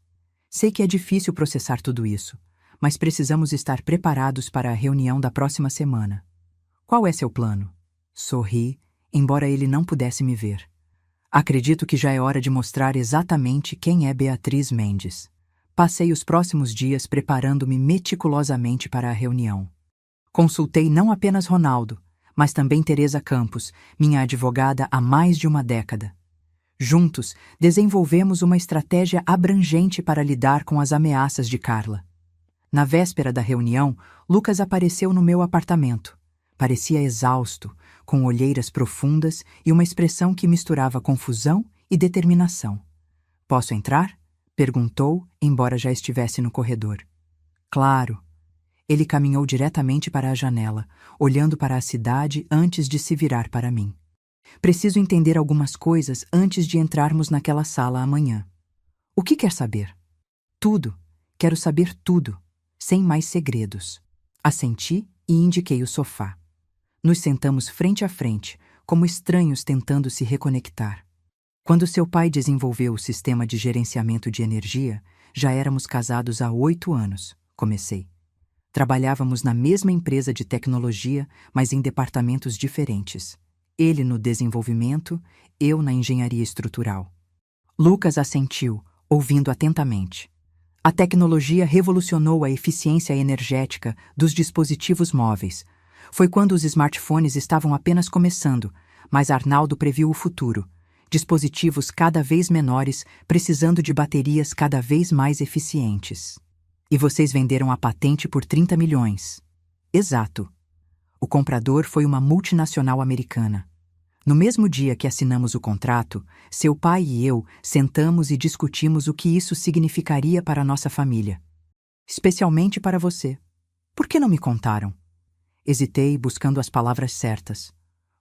Sei que é difícil processar tudo isso, mas precisamos estar preparados para a reunião da próxima semana. Qual é seu plano? Sorri, embora ele não pudesse me ver. Acredito que já é hora de mostrar exatamente quem é Beatriz Mendes. Passei os próximos dias preparando-me meticulosamente para a reunião. Consultei não apenas Ronaldo, mas também Teresa Campos, minha advogada há mais de uma década. Juntos, desenvolvemos uma estratégia abrangente para lidar com as ameaças de Carla. Na véspera da reunião, Lucas apareceu no meu apartamento. Parecia exausto, com olheiras profundas e uma expressão que misturava confusão e determinação. "Posso entrar?" perguntou, embora já estivesse no corredor. "Claro." Ele caminhou diretamente para a janela, olhando para a cidade antes de se virar para mim. "Preciso entender algumas coisas antes de entrarmos naquela sala amanhã." "O que quer saber?" "Tudo. Quero saber tudo, sem mais segredos." Assenti e indiquei o sofá. Nos sentamos frente a frente, como estranhos tentando se reconectar. "Quando seu pai desenvolveu o sistema de gerenciamento de energia, já éramos casados há 8 anos, comecei. Trabalhávamos na mesma empresa de tecnologia, mas em departamentos diferentes. Ele no desenvolvimento, eu na engenharia estrutural." Lucas assentiu, ouvindo atentamente. "A tecnologia revolucionou a eficiência energética dos dispositivos móveis. Foi quando os smartphones estavam apenas começando, mas Arnaldo previu o futuro. Dispositivos cada vez menores, precisando de baterias cada vez mais eficientes. E vocês venderam a patente por 30 milhões. Exato. O comprador foi uma multinacional americana. No mesmo dia que assinamos o contrato, seu pai e eu sentamos e discutimos o que isso significaria para a nossa família. Especialmente para você. Por que não me contaram?" Hesitei, buscando as palavras certas.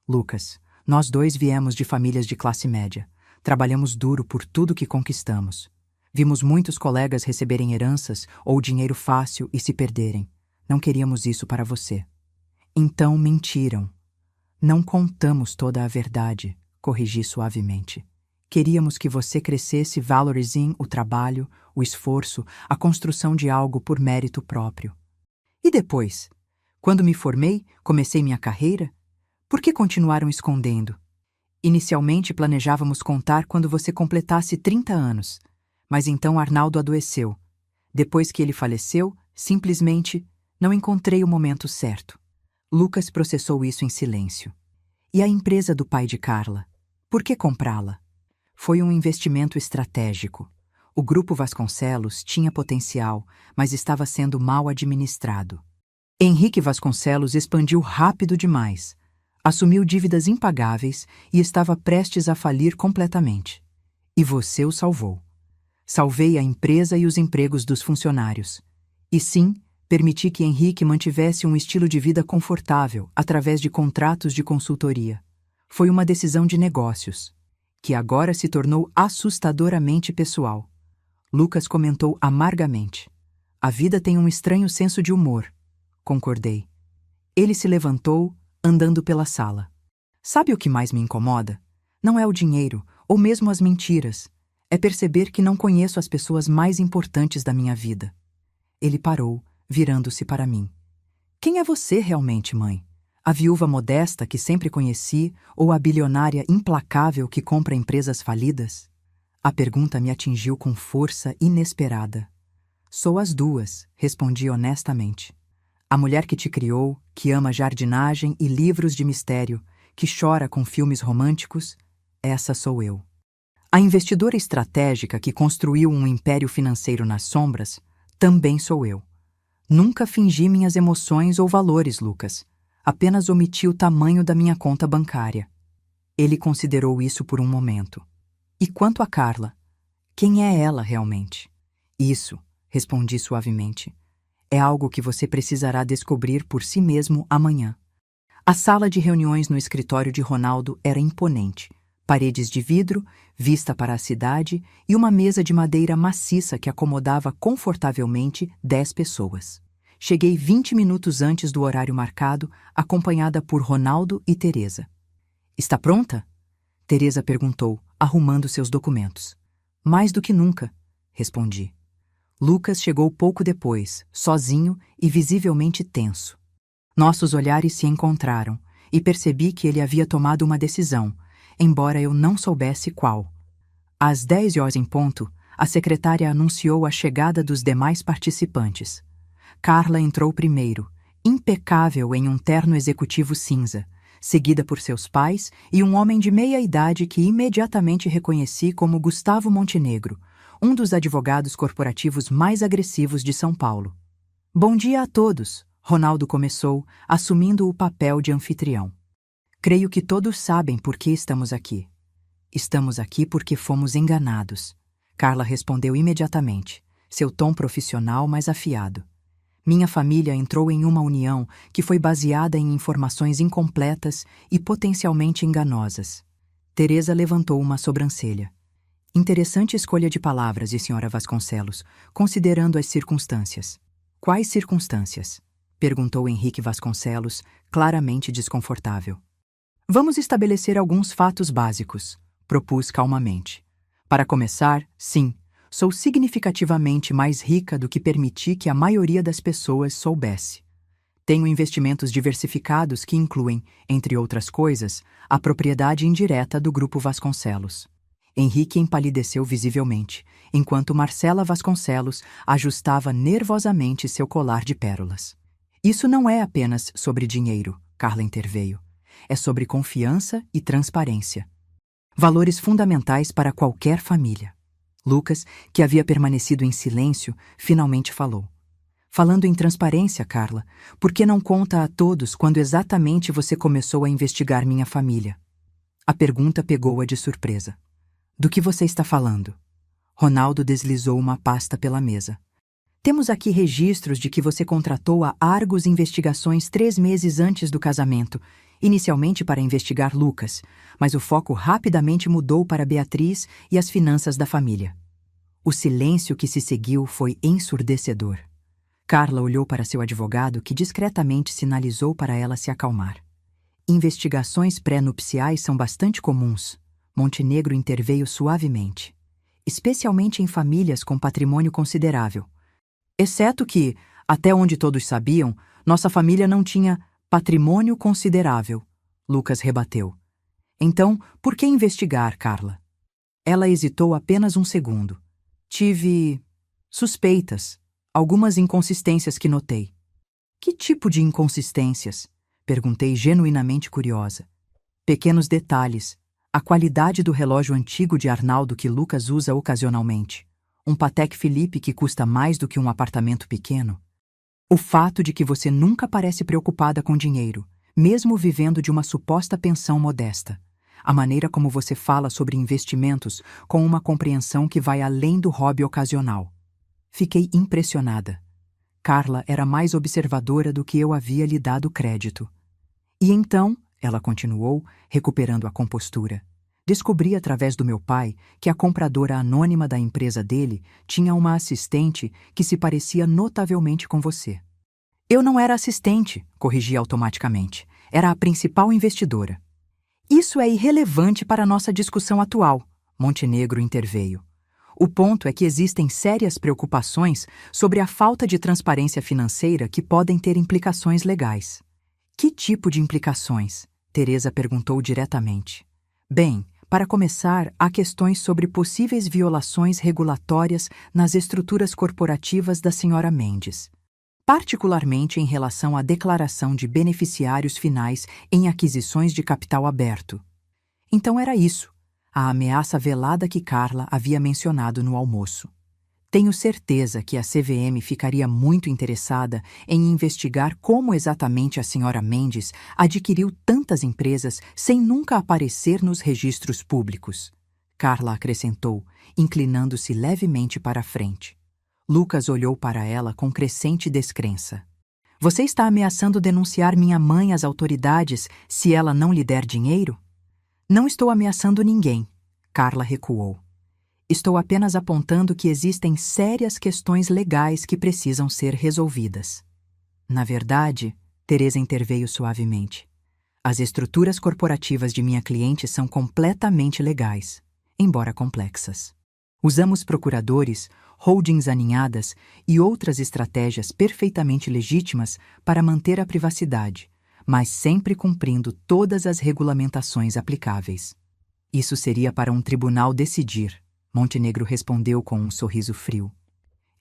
"Lucas, nós dois viemos de famílias de classe média. Trabalhamos duro por tudo que conquistamos. Vimos muitos colegas receberem heranças ou dinheiro fácil e se perderem. Não queríamos isso para você." "Então mentiram." "Não contamos toda a verdade", corrigi suavemente. "Queríamos que você crescesse valorizando o trabalho, o esforço, a construção de algo por mérito próprio." "E depois? Quando me formei, comecei minha carreira? Por que continuaram escondendo?" "Inicialmente planejávamos contar quando você completasse 30 anos. Mas então Arnaldo adoeceu. Depois que ele faleceu, simplesmente não encontrei o momento certo." Lucas processou isso em silêncio. "E a empresa do pai de Carla? Por que comprá-la?" "Foi um investimento estratégico. O Grupo Vasconcelos tinha potencial, mas estava sendo mal administrado. Henrique Vasconcelos expandiu rápido demais. Assumiu dívidas impagáveis e estava prestes a falir completamente. E você o salvou. Salvei a empresa e os empregos dos funcionários. E sim, permiti que Henrique mantivesse um estilo de vida confortável através de contratos de consultoria. Foi uma decisão de negócios, que agora se tornou assustadoramente pessoal." Lucas comentou amargamente. "A vida tem um estranho senso de humor." Concordei. Ele se levantou, andando pela sala. "Sabe o que mais me incomoda? Não é o dinheiro, ou mesmo as mentiras. É perceber que não conheço as pessoas mais importantes da minha vida." Ele parou, virando-se para mim. "Quem é você realmente, mãe? A viúva modesta que sempre conheci ou a bilionária implacável que compra empresas falidas?" A pergunta me atingiu com força inesperada. "Sou as duas", respondi honestamente. "A mulher que te criou, que ama jardinagem e livros de mistério, que chora com filmes românticos, essa sou eu. A investidora estratégica que construiu um império financeiro nas sombras, também sou eu. Nunca fingi minhas emoções ou valores, Lucas. Apenas omiti o tamanho da minha conta bancária." Ele considerou isso por um momento. "E quanto a Carla? Quem é ela realmente?" "Isso", respondi suavemente, "é algo que você precisará descobrir por si mesmo amanhã." A sala de reuniões no escritório de Ronaldo era imponente. Paredes de vidro, vista para a cidade e uma mesa de madeira maciça que acomodava confortavelmente 10 pessoas. Cheguei 20 minutos antes do horário marcado, acompanhada por Ronaldo e Teresa. "Está pronta?" Teresa perguntou, arrumando seus documentos. Mais do que nunca, respondi. Lucas chegou pouco depois, sozinho e visivelmente tenso. Nossos olhares se encontraram e percebi que ele havia tomado uma decisão, embora eu não soubesse qual. Às 10 horas em ponto, a secretária anunciou a chegada dos demais participantes. Carla entrou primeiro, impecável em um terno executivo cinza, seguida por seus pais e um homem de meia-idade que imediatamente reconheci como Gustavo Montenegro, um dos advogados corporativos mais agressivos de São Paulo. Bom dia a todos, Ronaldo começou, assumindo o papel de anfitrião. Creio que todos sabem por que estamos aqui. Estamos aqui porque fomos enganados. Carla respondeu imediatamente, seu tom profissional mais afiado. Minha família entrou em uma união que foi baseada em informações incompletas e potencialmente enganosas. Teresa levantou uma sobrancelha. Interessante escolha de palavras, Sra. Vasconcelos, considerando as circunstâncias. Quais circunstâncias? Perguntou Henrique Vasconcelos, claramente desconfortável. Vamos estabelecer alguns fatos básicos, propus calmamente. Para começar, sim, sou significativamente mais rica do que permiti que a maioria das pessoas soubesse. Tenho investimentos diversificados que incluem, entre outras coisas, a propriedade indireta do Grupo Vasconcelos. Henrique empalideceu visivelmente, enquanto Marcela Vasconcelos ajustava nervosamente seu colar de pérolas. Isso não é apenas sobre dinheiro, Carla interveio. É sobre confiança e transparência. Valores fundamentais para qualquer família. Lucas, que havia permanecido em silêncio, finalmente falou. Falando em transparência, Carla, por que não conta a todos quando exatamente você começou a investigar minha família? A pergunta pegou-a de surpresa. Do que você está falando? Ronaldo deslizou uma pasta pela mesa. Temos aqui registros de que você contratou a Argos Investigações 3 meses antes do casamento, inicialmente para investigar Lucas, mas o foco rapidamente mudou para Beatriz e as finanças da família. O silêncio que se seguiu foi ensurdecedor. Carla olhou para seu advogado, que discretamente sinalizou para ela se acalmar. Investigações pré-nupciais são bastante comuns, Montenegro interveio suavemente, especialmente em famílias com patrimônio considerável. Exceto que, até onde todos sabiam, nossa família não tinha patrimônio considerável, Lucas rebateu. Então, por que investigar, Carla? Ela hesitou apenas um segundo. Tive suspeitas, algumas inconsistências que notei. Que tipo de inconsistências? Perguntei genuinamente curiosa. Pequenos detalhes, a qualidade do relógio antigo de Arnaldo que Lucas usa ocasionalmente, um Patek Philippe que custa mais do que um apartamento pequeno. O fato de que você nunca parece preocupada com dinheiro, mesmo vivendo de uma suposta pensão modesta. A maneira como você fala sobre investimentos com uma compreensão que vai além do hobby ocasional. Fiquei impressionada. Carla era mais observadora do que eu havia lhe dado crédito. E então, ela continuou, recuperando a compostura, descobri através do meu pai que a compradora anônima da empresa dele tinha uma assistente que se parecia notavelmente com você. Eu não era assistente, corrigi automaticamente. Era a principal investidora. Isso é irrelevante para a nossa discussão atual, Montenegro interveio. O ponto é que existem sérias preocupações sobre a falta de transparência financeira que podem ter implicações legais. Que tipo de implicações? Teresa perguntou diretamente. Bem, para começar, há questões sobre possíveis violações regulatórias nas estruturas corporativas da Sra. Mendes, particularmente em relação à declaração de beneficiários finais em aquisições de capital aberto. Então era isso, a ameaça velada que Carla havia mencionado no almoço. Tenho certeza que a CVM ficaria muito interessada em investigar como exatamente a Sra. Mendes adquiriu tantas empresas sem nunca aparecer nos registros públicos. Carla acrescentou, inclinando-se levemente para a frente. Lucas olhou para ela com crescente descrença. Você está ameaçando denunciar minha mãe às autoridades se ela não lhe der dinheiro? Não estou ameaçando ninguém, Carla recuou. Estou apenas apontando que existem sérias questões legais que precisam ser resolvidas. Na verdade, Teresa interveio suavemente. As estruturas corporativas de minha cliente são completamente legais, embora complexas. Usamos procuradores, holdings aninhadas e outras estratégias perfeitamente legítimas para manter a privacidade, mas sempre cumprindo todas as regulamentações aplicáveis. Isso seria para um tribunal decidir, Montenegro respondeu com um sorriso frio.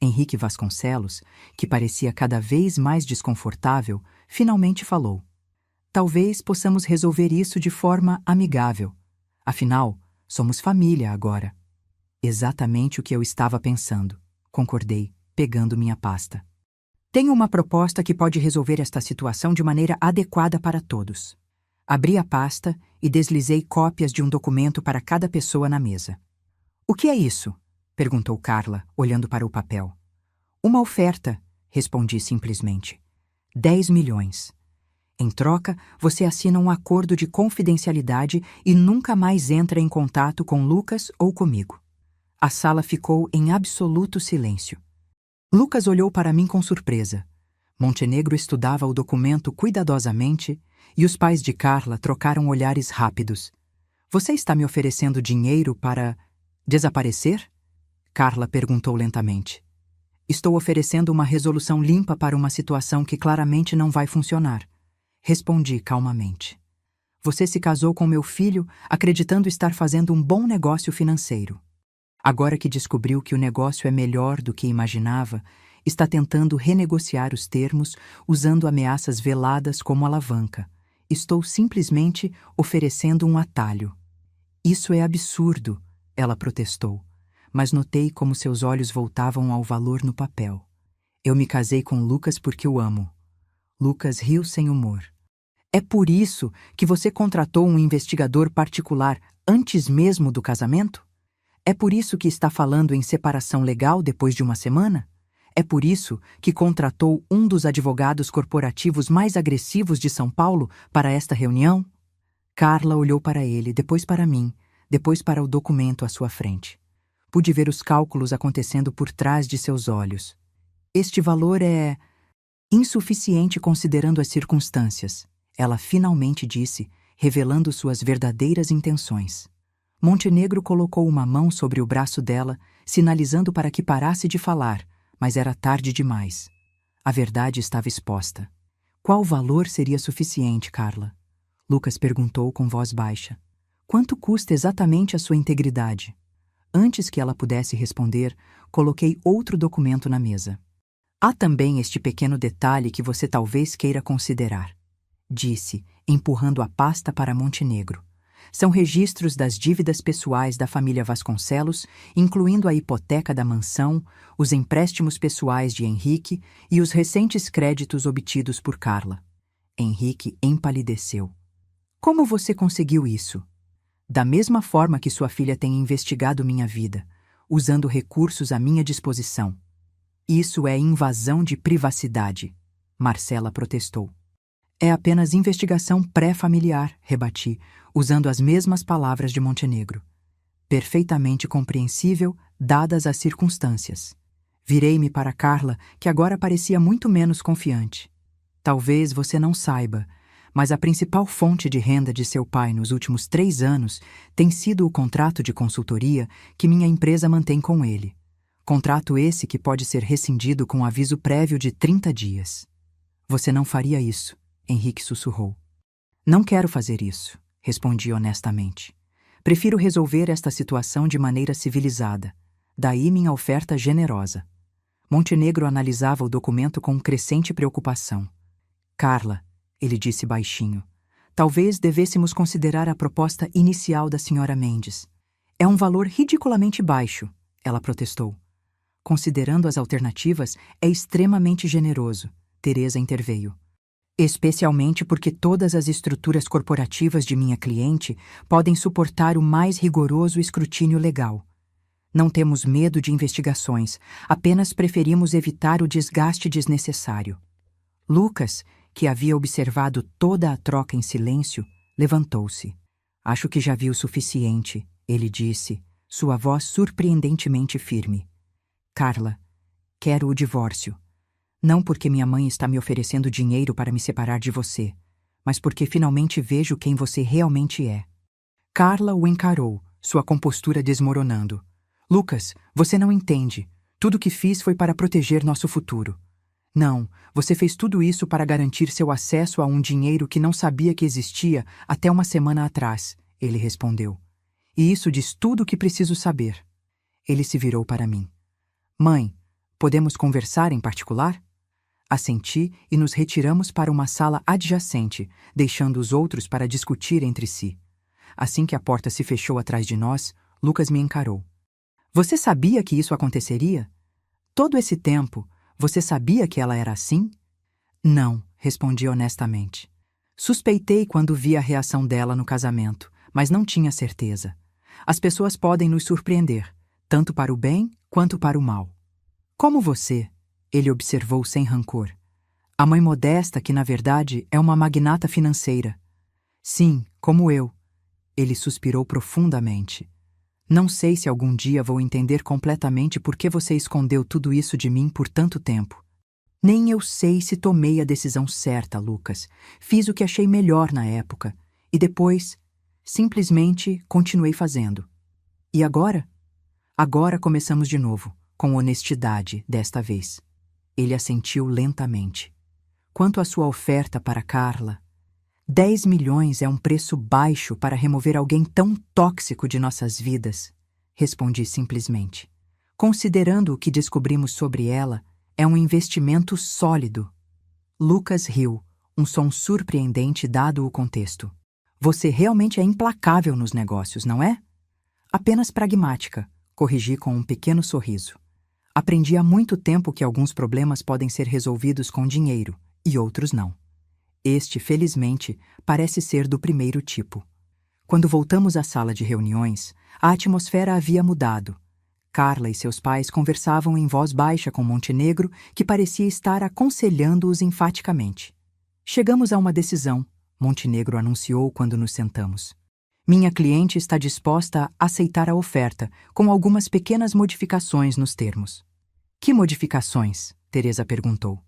Henrique Vasconcelos, que parecia cada vez mais desconfortável, finalmente falou. Talvez possamos resolver isso de forma amigável. Afinal, somos família agora. Exatamente o que eu estava pensando, concordei, pegando minha pasta. Tenho uma proposta que pode resolver esta situação de maneira adequada para todos. Abri a pasta e deslizei cópias de um documento para cada pessoa na mesa. O que é isso? Perguntou Carla, olhando para o papel. Uma oferta, respondi simplesmente. 10 milhões. Em troca, você assina um acordo de confidencialidade e nunca mais entra em contato com Lucas ou comigo. A sala ficou em absoluto silêncio. Lucas olhou para mim com surpresa. Montenegro estudava o documento cuidadosamente e os pais de Carla trocaram olhares rápidos. Você está me oferecendo dinheiro para desaparecer? Carla perguntou lentamente. Estou oferecendo uma resolução limpa para uma situação que claramente não vai funcionar. Respondi calmamente. Você se casou com meu filho acreditando estar fazendo um bom negócio financeiro. Agora que descobriu que o negócio é melhor do que imaginava, está tentando renegociar os termos usando ameaças veladas como alavanca. Estou simplesmente oferecendo um atalho. Isso é absurdo, ela protestou, mas notei como seus olhos voltavam ao valor no papel. Eu me casei com Lucas porque o amo. Lucas riu sem humor. É por isso que você contratou um investigador particular antes mesmo do casamento? É por isso que está falando em separação legal depois de uma semana? É por isso que contratou um dos advogados corporativos mais agressivos de São Paulo para esta reunião? Carla olhou para ele, depois para mim, depois para o documento à sua frente. Pude ver os cálculos acontecendo por trás de seus olhos. Este valor é insuficiente considerando as circunstâncias, ela finalmente disse, revelando suas verdadeiras intenções. Montenegro colocou uma mão sobre o braço dela, sinalizando para que parasse de falar, mas era tarde demais. A verdade estava exposta. Qual valor seria suficiente, Carla? Lucas perguntou com voz baixa. Quanto custa exatamente a sua integridade? Antes que ela pudesse responder, coloquei outro documento na mesa. Há também este pequeno detalhe que você talvez queira considerar, disse, empurrando a pasta para Montenegro. São registros das dívidas pessoais da família Vasconcelos, incluindo a hipoteca da mansão, os empréstimos pessoais de Henrique e os recentes créditos obtidos por Carla. Henrique empalideceu. Como você conseguiu isso? Da mesma forma que sua filha tem investigado minha vida, usando recursos à minha disposição. Isso é invasão de privacidade, Marcela protestou. É apenas investigação pré-familiar, rebati, usando as mesmas palavras de Montenegro. Perfeitamente compreensível, dadas as circunstâncias. Virei-me para Carla, que agora parecia muito menos confiante. Talvez você não saiba, mas a principal fonte de renda de seu pai nos últimos 3 anos tem sido o contrato de consultoria que minha empresa mantém com ele. Contrato esse que pode ser rescindido com aviso prévio de 30 dias. Você não faria isso, Henrique sussurrou. Não quero fazer isso, respondi honestamente. Prefiro resolver esta situação de maneira civilizada. Daí minha oferta generosa. Montenegro analisava o documento com crescente preocupação. Carla, ele disse baixinho, talvez devêssemos considerar a proposta inicial da senhora Mendes. É um valor ridiculamente baixo, ela protestou. Considerando as alternativas, é extremamente generoso, Teresa interveio. Especialmente porque todas as estruturas corporativas de minha cliente podem suportar o mais rigoroso escrutínio legal. Não temos medo de investigações, apenas preferimos evitar o desgaste desnecessário. Lucas, que havia observado toda a troca em silêncio, levantou-se. Acho que já vi o suficiente, ele disse, sua voz surpreendentemente firme. Carla, quero o divórcio. Não porque minha mãe está me oferecendo dinheiro para me separar de você, mas porque finalmente vejo quem você realmente é. Carla o encarou, sua compostura desmoronando. Lucas, você não entende. Tudo o que fiz foi para proteger nosso futuro. Não, você fez tudo isso para garantir seu acesso a um dinheiro que não sabia que existia até uma semana atrás, ele respondeu. E isso diz tudo o que preciso saber. Ele se virou para mim. Mãe, podemos conversar em particular? Assenti e nos retiramos para uma sala adjacente, deixando os outros para discutir entre si. Assim que a porta se fechou atrás de nós, Lucas me encarou. Você sabia que isso aconteceria? Todo esse tempo, você sabia que ela era assim? Não, respondi honestamente. Suspeitei quando vi a reação dela no casamento, mas não tinha certeza. As pessoas podem nos surpreender, tanto para o bem quanto para o mal. Como você, ele observou sem rancor. A mãe modesta que, na verdade, é uma magnata financeira. Sim, como eu. Ele suspirou profundamente. Não sei se algum dia vou entender completamente por que você escondeu tudo isso de mim por tanto tempo. Nem eu sei se tomei a decisão certa, Lucas. Fiz o que achei melhor na época. E depois, simplesmente, continuei fazendo. E agora? Agora começamos de novo, com honestidade, desta vez. Ele assentiu lentamente. Quanto à sua oferta para Carla, 10 milhões é um preço baixo para remover alguém tão tóxico de nossas vidas, respondi simplesmente. Considerando o que descobrimos sobre ela, é um investimento sólido. Lucas riu, um som surpreendente dado o contexto. Você realmente é implacável nos negócios, não é? Apenas pragmática, corrigi com um pequeno sorriso. Aprendi há muito tempo que alguns problemas podem ser resolvidos com dinheiro e outros não. Este, felizmente, parece ser do primeiro tipo. Quando voltamos à sala de reuniões, a atmosfera havia mudado. Carla e seus pais conversavam em voz baixa com Montenegro, que parecia estar aconselhando-os enfaticamente. Chegamos a uma decisão, Montenegro anunciou quando nos sentamos. Minha cliente está disposta a aceitar a oferta, com algumas pequenas modificações nos termos. Que modificações? Teresa perguntou.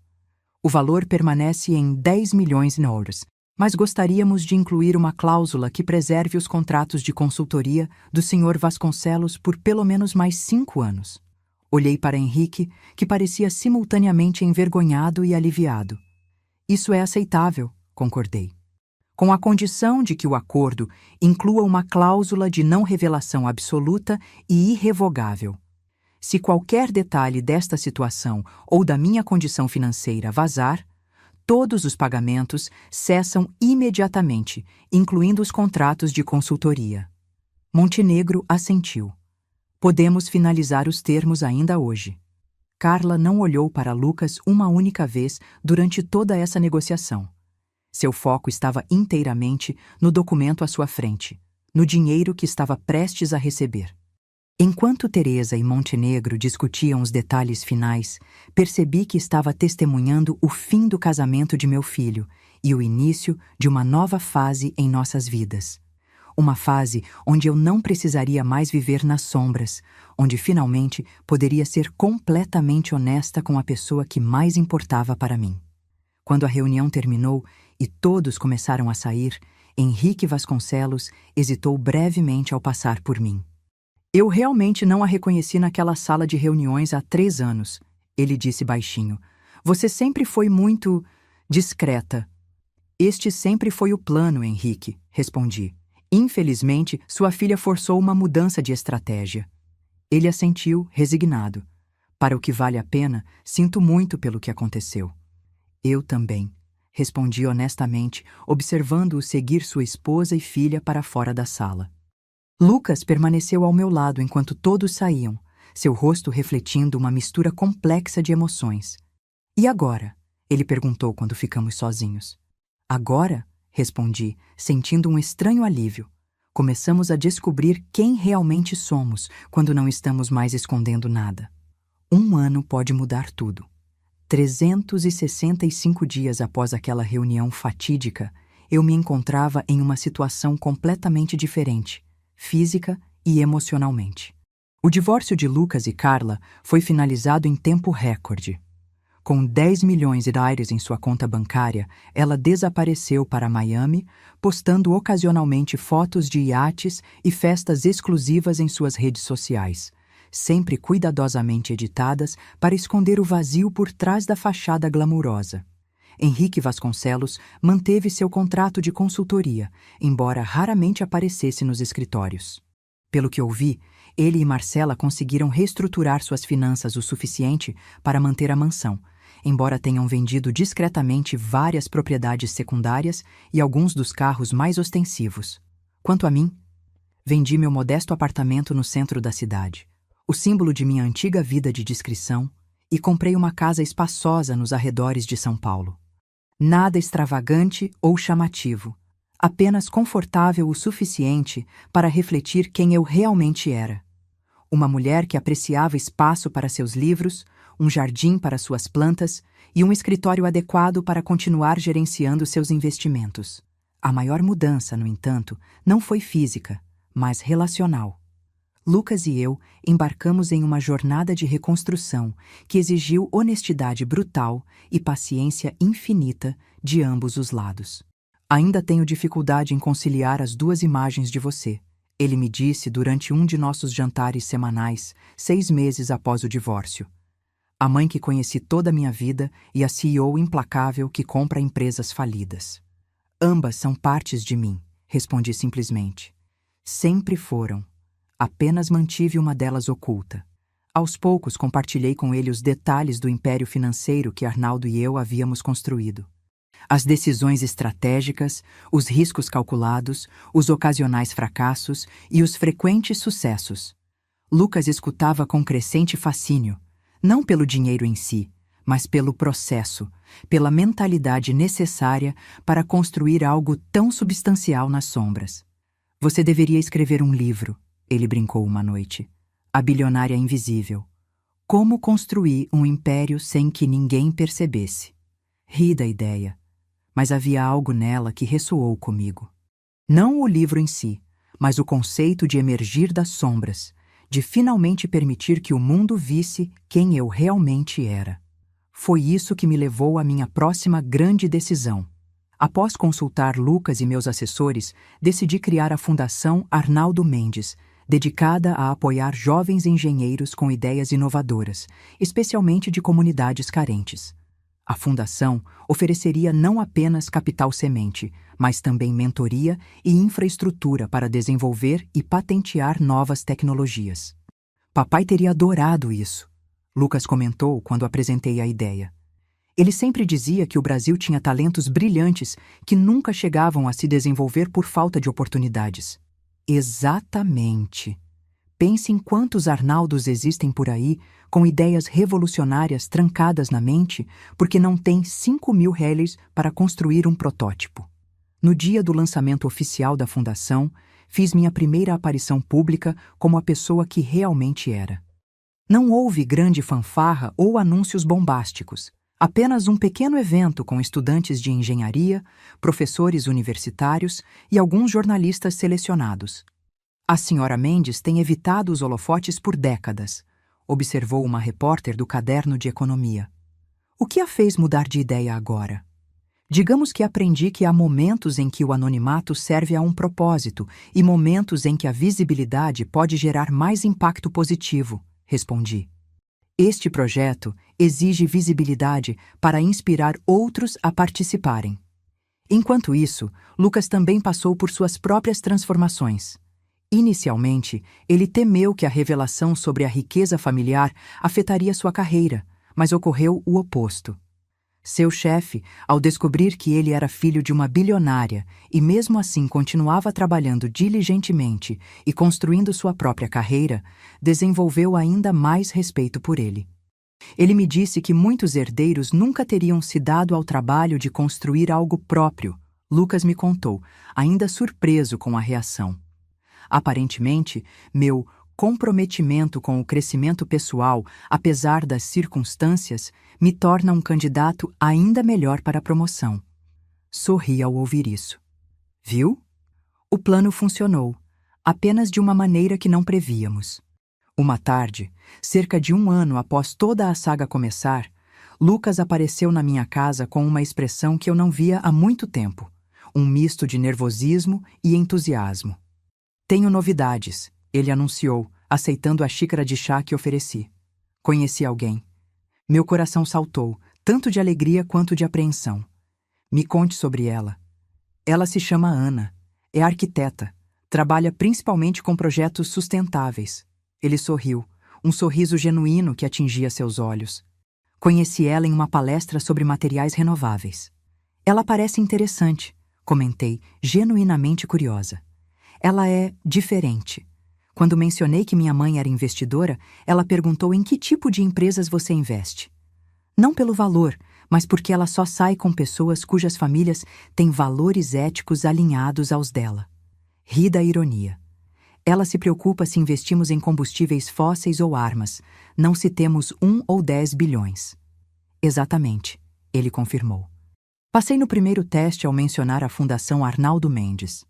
O valor permanece em 10 milhões em euros, mas gostaríamos de incluir uma cláusula que preserve os contratos de consultoria do Sr. Vasconcelos por pelo menos mais 5 anos. Olhei para Henrique, que parecia simultaneamente envergonhado e aliviado. Isso é aceitável, concordei. Com a condição de que o acordo inclua uma cláusula de não revelação absoluta e irrevogável. Se qualquer detalhe desta situação ou da minha condição financeira vazar, todos os pagamentos cessam imediatamente, incluindo os contratos de consultoria. Montenegro assentiu. Podemos finalizar os termos ainda hoje. Carla não olhou para Lucas uma única vez durante toda essa negociação. Seu foco estava inteiramente no documento à sua frente, no dinheiro que estava prestes a receber. Enquanto Teresa e Montenegro discutiam os detalhes finais, percebi que estava testemunhando o fim do casamento de meu filho e o início de uma nova fase em nossas vidas. Uma fase onde eu não precisaria mais viver nas sombras, onde finalmente poderia ser completamente honesta com a pessoa que mais importava para mim. Quando a reunião terminou e todos começaram a sair, Henrique Vasconcelos hesitou brevemente ao passar por mim. Eu realmente não a reconheci naquela sala de reuniões há 3 anos, ele disse baixinho. Você sempre foi muito discreta. Este sempre foi o plano, Henrique, respondi. Infelizmente, sua filha forçou uma mudança de estratégia. Ele assentiu, resignado. Para o que vale a pena, sinto muito pelo que aconteceu. Eu também, respondi honestamente, observando-o seguir sua esposa e filha para fora da sala. Lucas permaneceu ao meu lado enquanto todos saíam, seu rosto refletindo uma mistura complexa de emoções. E agora? Ele perguntou quando ficamos sozinhos. Agora? Respondi, sentindo um estranho alívio. Começamos a descobrir quem realmente somos quando não estamos mais escondendo nada. 1 ano pode mudar tudo. 365 dias após aquela reunião fatídica, eu me encontrava em uma situação completamente diferente, física e emocionalmente. O divórcio de Lucas e Carla foi finalizado em tempo recorde. Com 10 milhões de dólares em sua conta bancária, ela desapareceu para Miami, postando ocasionalmente fotos de iates e festas exclusivas em suas redes sociais, sempre cuidadosamente editadas para esconder o vazio por trás da fachada glamurosa. Henrique Vasconcelos manteve seu contrato de consultoria, embora raramente aparecesse nos escritórios. Pelo que ouvi, ele e Marcela conseguiram reestruturar suas finanças o suficiente para manter a mansão, embora tenham vendido discretamente várias propriedades secundárias e alguns dos carros mais ostensivos. Quanto a mim, vendi meu modesto apartamento no centro da cidade, o símbolo de minha antiga vida de discrição, e comprei uma casa espaçosa nos arredores de São Paulo. Nada extravagante ou chamativo, apenas confortável o suficiente para refletir quem eu realmente era. Uma mulher que apreciava espaço para seus livros, um jardim para suas plantas e um escritório adequado para continuar gerenciando seus investimentos. A maior mudança, no entanto, não foi física, mas relacional. Lucas e eu embarcamos em uma jornada de reconstrução que exigiu honestidade brutal e paciência infinita de ambos os lados. Ainda tenho dificuldade em conciliar as duas imagens de você, ele me disse durante um de nossos jantares semanais, 6 meses após o divórcio. A mãe que conheci toda a minha vida e a CEO implacável que compra empresas falidas. Ambas são partes de mim, respondi simplesmente. Sempre foram. Apenas mantive uma delas oculta. Aos poucos compartilhei com ele os detalhes do império financeiro que Arnaldo e eu havíamos construído. As decisões estratégicas, os riscos calculados, os ocasionais fracassos e os frequentes sucessos. Lucas escutava com crescente fascínio, não pelo dinheiro em si, mas pelo processo, pela mentalidade necessária para construir algo tão substancial nas sombras. Você deveria escrever um livro, ele brincou uma noite. A bilionária invisível. Como construir um império sem que ninguém percebesse. Ri da ideia, mas havia algo nela que ressoou comigo. Não o livro em si, mas o conceito de emergir das sombras, de finalmente permitir que o mundo visse quem eu realmente era. Foi isso que me levou à minha próxima grande decisão. Após consultar Lucas e meus assessores, decidi criar a Fundação Arnaldo Mendes, dedicada a apoiar jovens engenheiros com ideias inovadoras, especialmente de comunidades carentes. A fundação ofereceria não apenas capital semente, mas também mentoria e infraestrutura para desenvolver e patentear novas tecnologias. Papai teria adorado isso, Lucas comentou quando apresentei a ideia. Ele sempre dizia que o Brasil tinha talentos brilhantes que nunca chegavam a se desenvolver por falta de oportunidades. Exatamente. Pense em quantos Arnaldos existem por aí com ideias revolucionárias trancadas na mente porque não têm 5.000 réis para construir um protótipo. No dia do lançamento oficial da fundação, fiz minha primeira aparição pública como a pessoa que realmente era. Não houve grande fanfarra ou anúncios bombásticos. Apenas um pequeno evento com estudantes de engenharia, professores universitários e alguns jornalistas selecionados. A senhora Mendes tem evitado os holofotes por décadas, observou uma repórter do Caderno de Economia. O que a fez mudar de ideia agora? Digamos que aprendi que há momentos em que o anonimato serve a um propósito e momentos em que a visibilidade pode gerar mais impacto positivo, respondi. Este projeto exige visibilidade para inspirar outros a participarem. Enquanto isso, Lucas também passou por suas próprias transformações. Inicialmente, ele temeu que a revelação sobre a riqueza familiar afetaria sua carreira, mas ocorreu o oposto. Seu chefe, ao descobrir que ele era filho de uma bilionária e mesmo assim continuava trabalhando diligentemente e construindo sua própria carreira, desenvolveu ainda mais respeito por ele. Ele me disse que muitos herdeiros nunca teriam se dado ao trabalho de construir algo próprio, Lucas me contou, ainda surpreso com a reação. Aparentemente, meu comprometimento com o crescimento pessoal, apesar das circunstâncias, me torna um candidato ainda melhor para a promoção. Sorri ao ouvir isso. Viu? O plano funcionou, apenas de uma maneira que não prevíamos. Uma tarde, cerca de 1 ano após toda a saga começar, Lucas apareceu na minha casa com uma expressão que eu não via há muito tempo, um misto de nervosismo e entusiasmo. Tenho novidades, ele anunciou, aceitando a xícara de chá que ofereci. Conheci alguém. Meu coração saltou, tanto de alegria quanto de apreensão. Me conte sobre ela. Ela se chama Ana. É arquiteta. Trabalha principalmente com projetos sustentáveis. Ele sorriu, um sorriso genuíno que atingia seus olhos. Conheci ela em uma palestra sobre materiais renováveis. Ela parece interessante, comentei, genuinamente curiosa. Ela é diferente. Quando mencionei que minha mãe era investidora, ela perguntou em que tipo de empresas você investe. Não pelo valor, mas porque ela só sai com pessoas cujas famílias têm valores éticos alinhados aos dela. Ri da ironia. Ela se preocupa se investimos em combustíveis fósseis ou armas, não se temos 1 ou 10 bilhões. Exatamente, ele confirmou. Passei no primeiro teste ao mencionar a Fundação Arnaldo Mendes.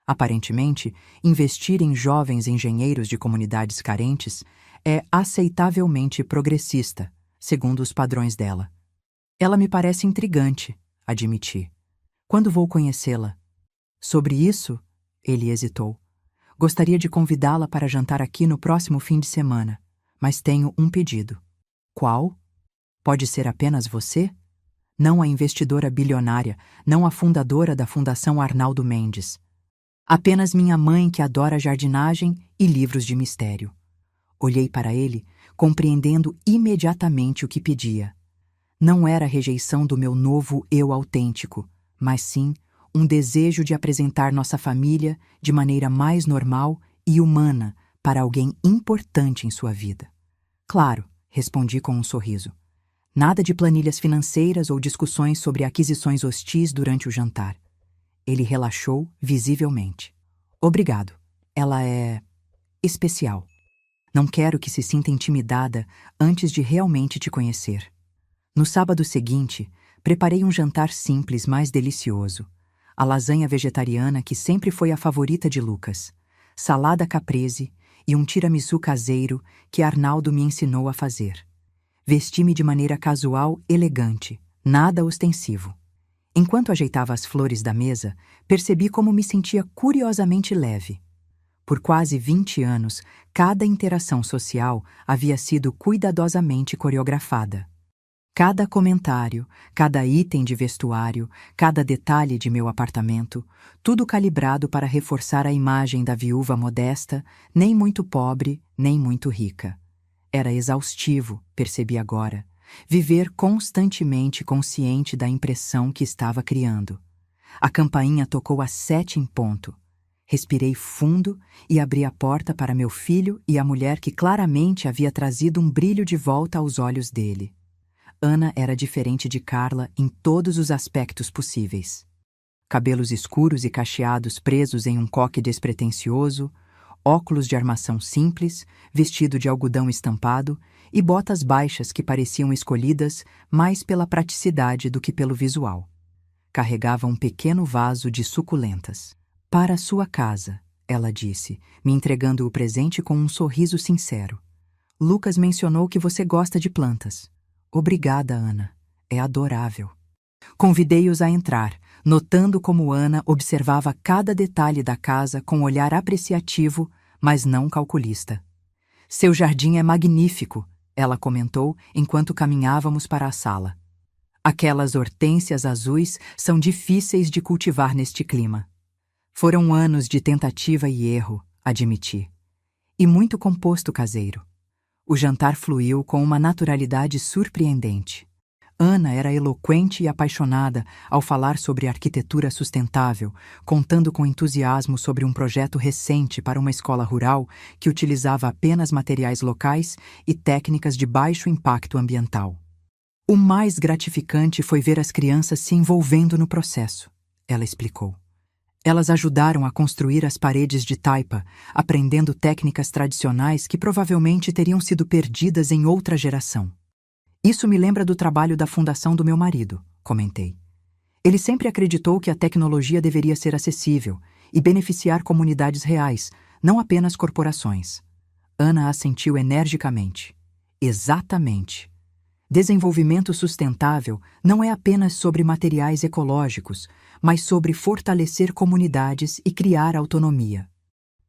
Aparentemente, investir em jovens engenheiros de comunidades carentes é aceitavelmente progressista, segundo os padrões dela. Ela me parece intrigante, admiti. Quando vou conhecê-la? Sobre isso, ele hesitou. Gostaria de convidá-la para jantar aqui no próximo fim de semana, mas tenho um pedido. Qual? Pode ser apenas você? Não a investidora bilionária, não a fundadora da Fundação Arnaldo Mendes. Apenas minha mãe que adora jardinagem e livros de mistério. Olhei para ele, compreendendo imediatamente o que pedia. Não era rejeição do meu novo eu autêntico, mas sim um desejo de apresentar nossa família de maneira mais normal e humana para alguém importante em sua vida. Claro, respondi com um sorriso. Nada de planilhas financeiras ou discussões sobre aquisições hostis durante o jantar. Ele relaxou visivelmente. Obrigado. Ela é especial. Não quero que se sinta intimidada antes de realmente te conhecer. No sábado seguinte, preparei um jantar simples, mas delicioso. A lasanha vegetariana que sempre foi a favorita de Lucas, salada caprese e um tiramisu caseiro que Arnaldo me ensinou a fazer. Vesti-me de maneira casual, elegante, nada ostensivo. Enquanto ajeitava as flores da mesa, percebi como me sentia curiosamente leve. Por quase 20 anos, cada interação social havia sido cuidadosamente coreografada. Cada comentário, cada item de vestuário, cada detalhe de meu apartamento, tudo calibrado para reforçar a imagem da viúva modesta, nem muito pobre, nem muito rica. Era exaustivo, percebi agora, viver constantemente consciente da impressão que estava criando. A campainha tocou às 7 em ponto. Respirei fundo e abri a porta para meu filho e a mulher que claramente havia trazido um brilho de volta aos olhos dele. Ana era diferente de Carla em todos os aspectos possíveis. Cabelos escuros e cacheados presos em um coque despretensioso, óculos de armação simples, vestido de algodão estampado e botas baixas que pareciam escolhidas mais pela praticidade do que pelo visual. Carregava um pequeno vaso de suculentas. Para a sua casa, ela disse, me entregando o presente com um sorriso sincero. Lucas mencionou que você gosta de plantas. Obrigada, Ana. É adorável. Convidei-os a entrar, notando como Ana observava cada detalhe da casa com um olhar apreciativo, mas não calculista. Seu jardim é magnífico, ela comentou enquanto caminhávamos para a sala. Aquelas hortênsias azuis são difíceis de cultivar neste clima. Foram anos de tentativa e erro, admiti. E muito composto caseiro. O jantar fluiu com uma naturalidade surpreendente. Ana era eloquente e apaixonada ao falar sobre arquitetura sustentável, contando com entusiasmo sobre um projeto recente para uma escola rural que utilizava apenas materiais locais e técnicas de baixo impacto ambiental. O mais gratificante foi ver as crianças se envolvendo no processo, ela explicou. Elas ajudaram a construir as paredes de taipa, aprendendo técnicas tradicionais que provavelmente teriam sido perdidas em outra geração. Isso me lembra do trabalho da fundação do meu marido, comentei. Ele sempre acreditou que a tecnologia deveria ser acessível e beneficiar comunidades reais, não apenas corporações. Ana assentiu energicamente. Exatamente. Desenvolvimento sustentável não é apenas sobre materiais ecológicos, mas sobre fortalecer comunidades e criar autonomia.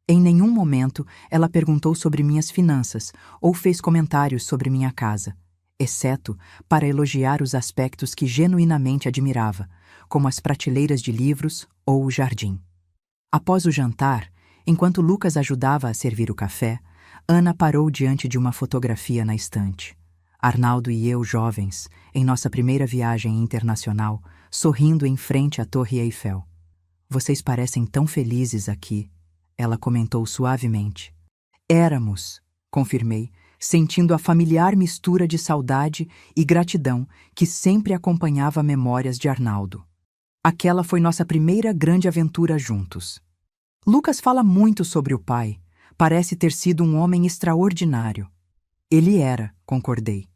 Em nenhum momento ela perguntou sobre minhas finanças ou fez comentários sobre minha casa, exceto para elogiar os aspectos que genuinamente admirava, como as prateleiras de livros ou o jardim. Após o jantar, enquanto Lucas ajudava a servir o café, Ana parou diante de uma fotografia na estante. Arnaldo e eu, jovens, em nossa primeira viagem internacional, sorrindo em frente à Torre Eiffel. "Vocês parecem tão felizes aqui", ela comentou suavemente. "Éramos", confirmei, sentindo a familiar mistura de saudade e gratidão que sempre acompanhava memórias de Arnaldo. Aquela foi nossa primeira grande aventura juntos. Lucas fala muito sobre o pai. Parece ter sido um homem extraordinário. Ele era, concordei.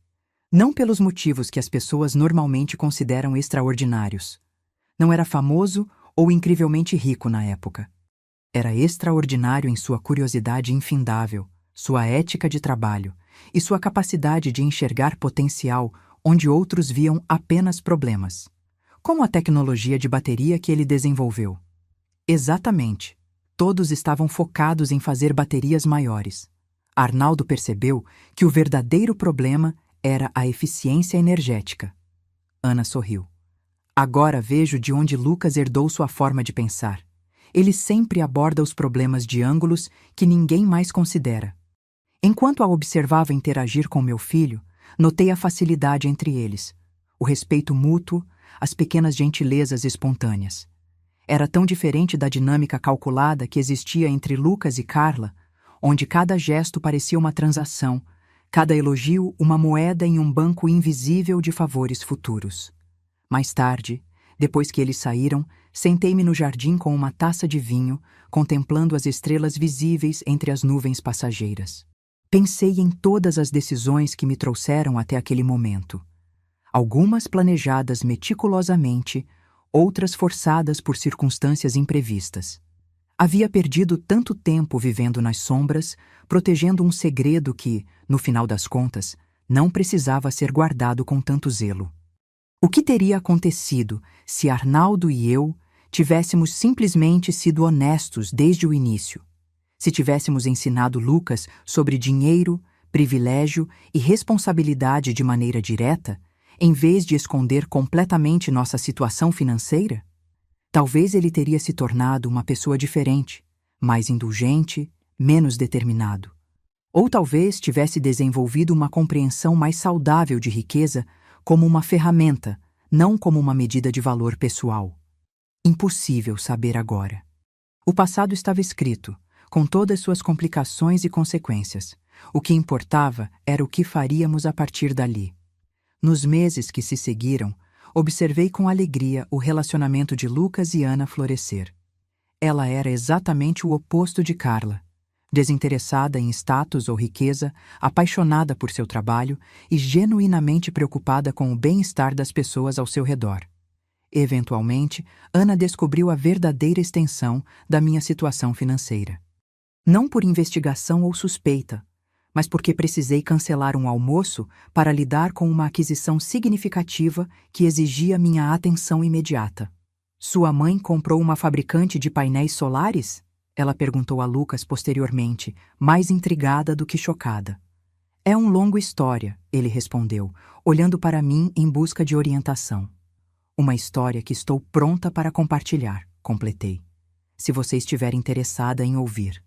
Não pelos motivos que as pessoas normalmente consideram extraordinários. Não era famoso ou incrivelmente rico na época. Era extraordinário em sua curiosidade infindável, sua ética de trabalho e sua capacidade de enxergar potencial onde outros viam apenas problemas. Como a tecnologia de bateria que ele desenvolveu. Exatamente. Todos estavam focados em fazer baterias maiores. Arnaldo percebeu que o verdadeiro problema era a eficiência energética. Ana sorriu. Agora vejo de onde Lucas herdou sua forma de pensar. Ele sempre aborda os problemas de ângulos que ninguém mais considera. Enquanto a observava interagir com meu filho, notei a facilidade entre eles, o respeito mútuo, as pequenas gentilezas espontâneas. Era tão diferente da dinâmica calculada que existia entre Lucas e Carla, onde cada gesto parecia uma transação, cada elogio uma moeda em um banco invisível de favores futuros. Mais tarde, depois que eles saíram, sentei-me no jardim com uma taça de vinho, contemplando as estrelas visíveis entre as nuvens passageiras. Pensei em todas as decisões que me trouxeram até aquele momento. Algumas planejadas meticulosamente, outras forçadas por circunstâncias imprevistas. Havia perdido tanto tempo vivendo nas sombras, protegendo um segredo que, no final das contas, não precisava ser guardado com tanto zelo. O que teria acontecido se Arnaldo e eu tivéssemos simplesmente sido honestos desde o início? Se tivéssemos ensinado Lucas sobre dinheiro, privilégio e responsabilidade de maneira direta, em vez de esconder completamente nossa situação financeira? Talvez ele teria se tornado uma pessoa diferente, mais indulgente, menos determinado. Ou talvez tivesse desenvolvido uma compreensão mais saudável de riqueza como uma ferramenta, não como uma medida de valor pessoal. Impossível saber agora. O passado estava escrito, com todas suas complicações e consequências. O que importava era o que faríamos a partir dali. Nos meses que se seguiram, observei com alegria o relacionamento de Lucas e Ana florescer. Ela era exatamente o oposto de Carla. Desinteressada em status ou riqueza, apaixonada por seu trabalho e genuinamente preocupada com o bem-estar das pessoas ao seu redor. Eventualmente, Ana descobriu a verdadeira extensão da minha situação financeira. Não por investigação ou suspeita, mas porque precisei cancelar um almoço para lidar com uma aquisição significativa que exigia minha atenção imediata. "Sua mãe comprou uma fabricante de painéis solares?" Ela perguntou a Lucas posteriormente, mais intrigada do que chocada. "É um longo história", ele respondeu, olhando para mim em busca de orientação. "Uma história que estou pronta para compartilhar", completei, "se você estiver interessada em ouvir."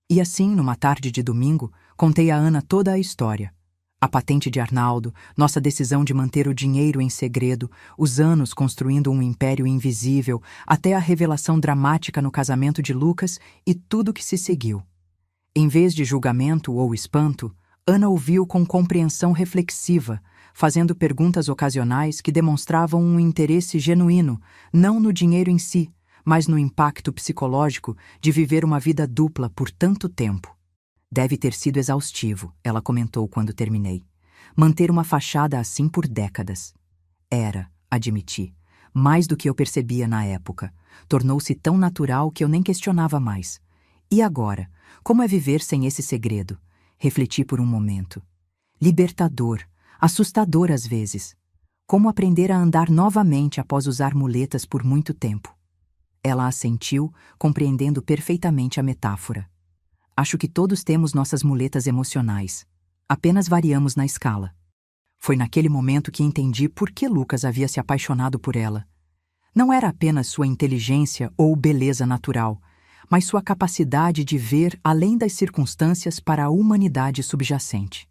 E assim, numa tarde de domingo, contei a Ana toda a história. A patente de Arnaldo, nossa decisão de manter o dinheiro em segredo, os anos construindo um império invisível, até a revelação dramática no casamento de Lucas e tudo que se seguiu. Em vez de julgamento ou espanto, Ana ouviu com compreensão reflexiva, fazendo perguntas ocasionais que demonstravam um interesse genuíno, não no dinheiro em si, mas no impacto psicológico de viver uma vida dupla por tanto tempo. "Deve ter sido exaustivo", ela comentou quando terminei. "Manter uma fachada assim por décadas." "Era", admiti, mais do que eu percebia na época. Tornou-se tão natural que eu nem questionava mais. E agora, como é viver sem esse segredo? Refleti por um momento. Libertador, assustador às vezes. Como aprender a andar novamente após usar muletas por muito tempo. Ela assentiu, compreendendo perfeitamente a metáfora. Acho que todos temos nossas muletas emocionais. Apenas variamos na escala. Foi naquele momento que entendi por que Lucas havia se apaixonado por ela. Não era apenas sua inteligência ou beleza natural, mas sua capacidade de ver além das circunstâncias para a humanidade subjacente.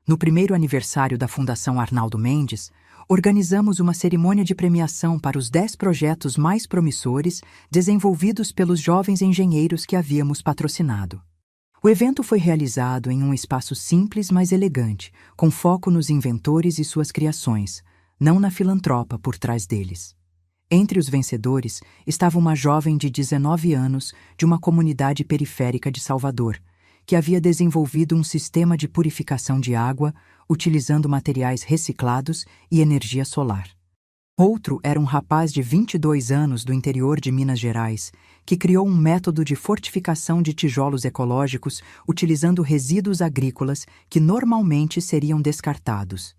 No primeiro aniversário da Fundação Arnaldo Mendes, organizamos uma cerimônia de premiação para os 10 projetos mais promissores desenvolvidos pelos jovens engenheiros que havíamos patrocinado. O evento foi realizado em um espaço simples, mas elegante, com foco nos inventores e suas criações, não na filantropa por trás deles. Entre os vencedores estava uma jovem de 19 anos de uma comunidade periférica de Salvador, que havia desenvolvido um sistema de purificação de água utilizando materiais reciclados e energia solar. Outro era um rapaz de 22 anos do interior de Minas Gerais, que criou um método de fortificação de tijolos ecológicos utilizando resíduos agrícolas que normalmente seriam descartados.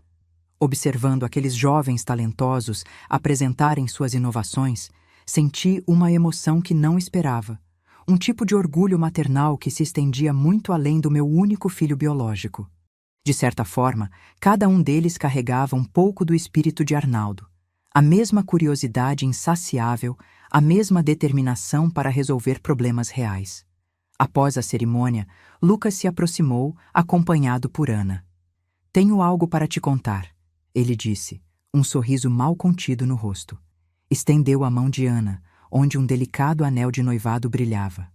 Observando aqueles jovens talentosos apresentarem suas inovações, senti uma emoção que não esperava. Um tipo de orgulho maternal que se estendia muito além do meu único filho biológico. De certa forma, cada um deles carregava um pouco do espírito de Arnaldo. A mesma curiosidade insaciável, a mesma determinação para resolver problemas reais. Após a cerimônia, Lucas se aproximou, acompanhado por Ana. "Tenho algo para te contar", ele disse, um sorriso mal contido no rosto. Estendeu a mão de Ana, onde um delicado anel de noivado brilhava.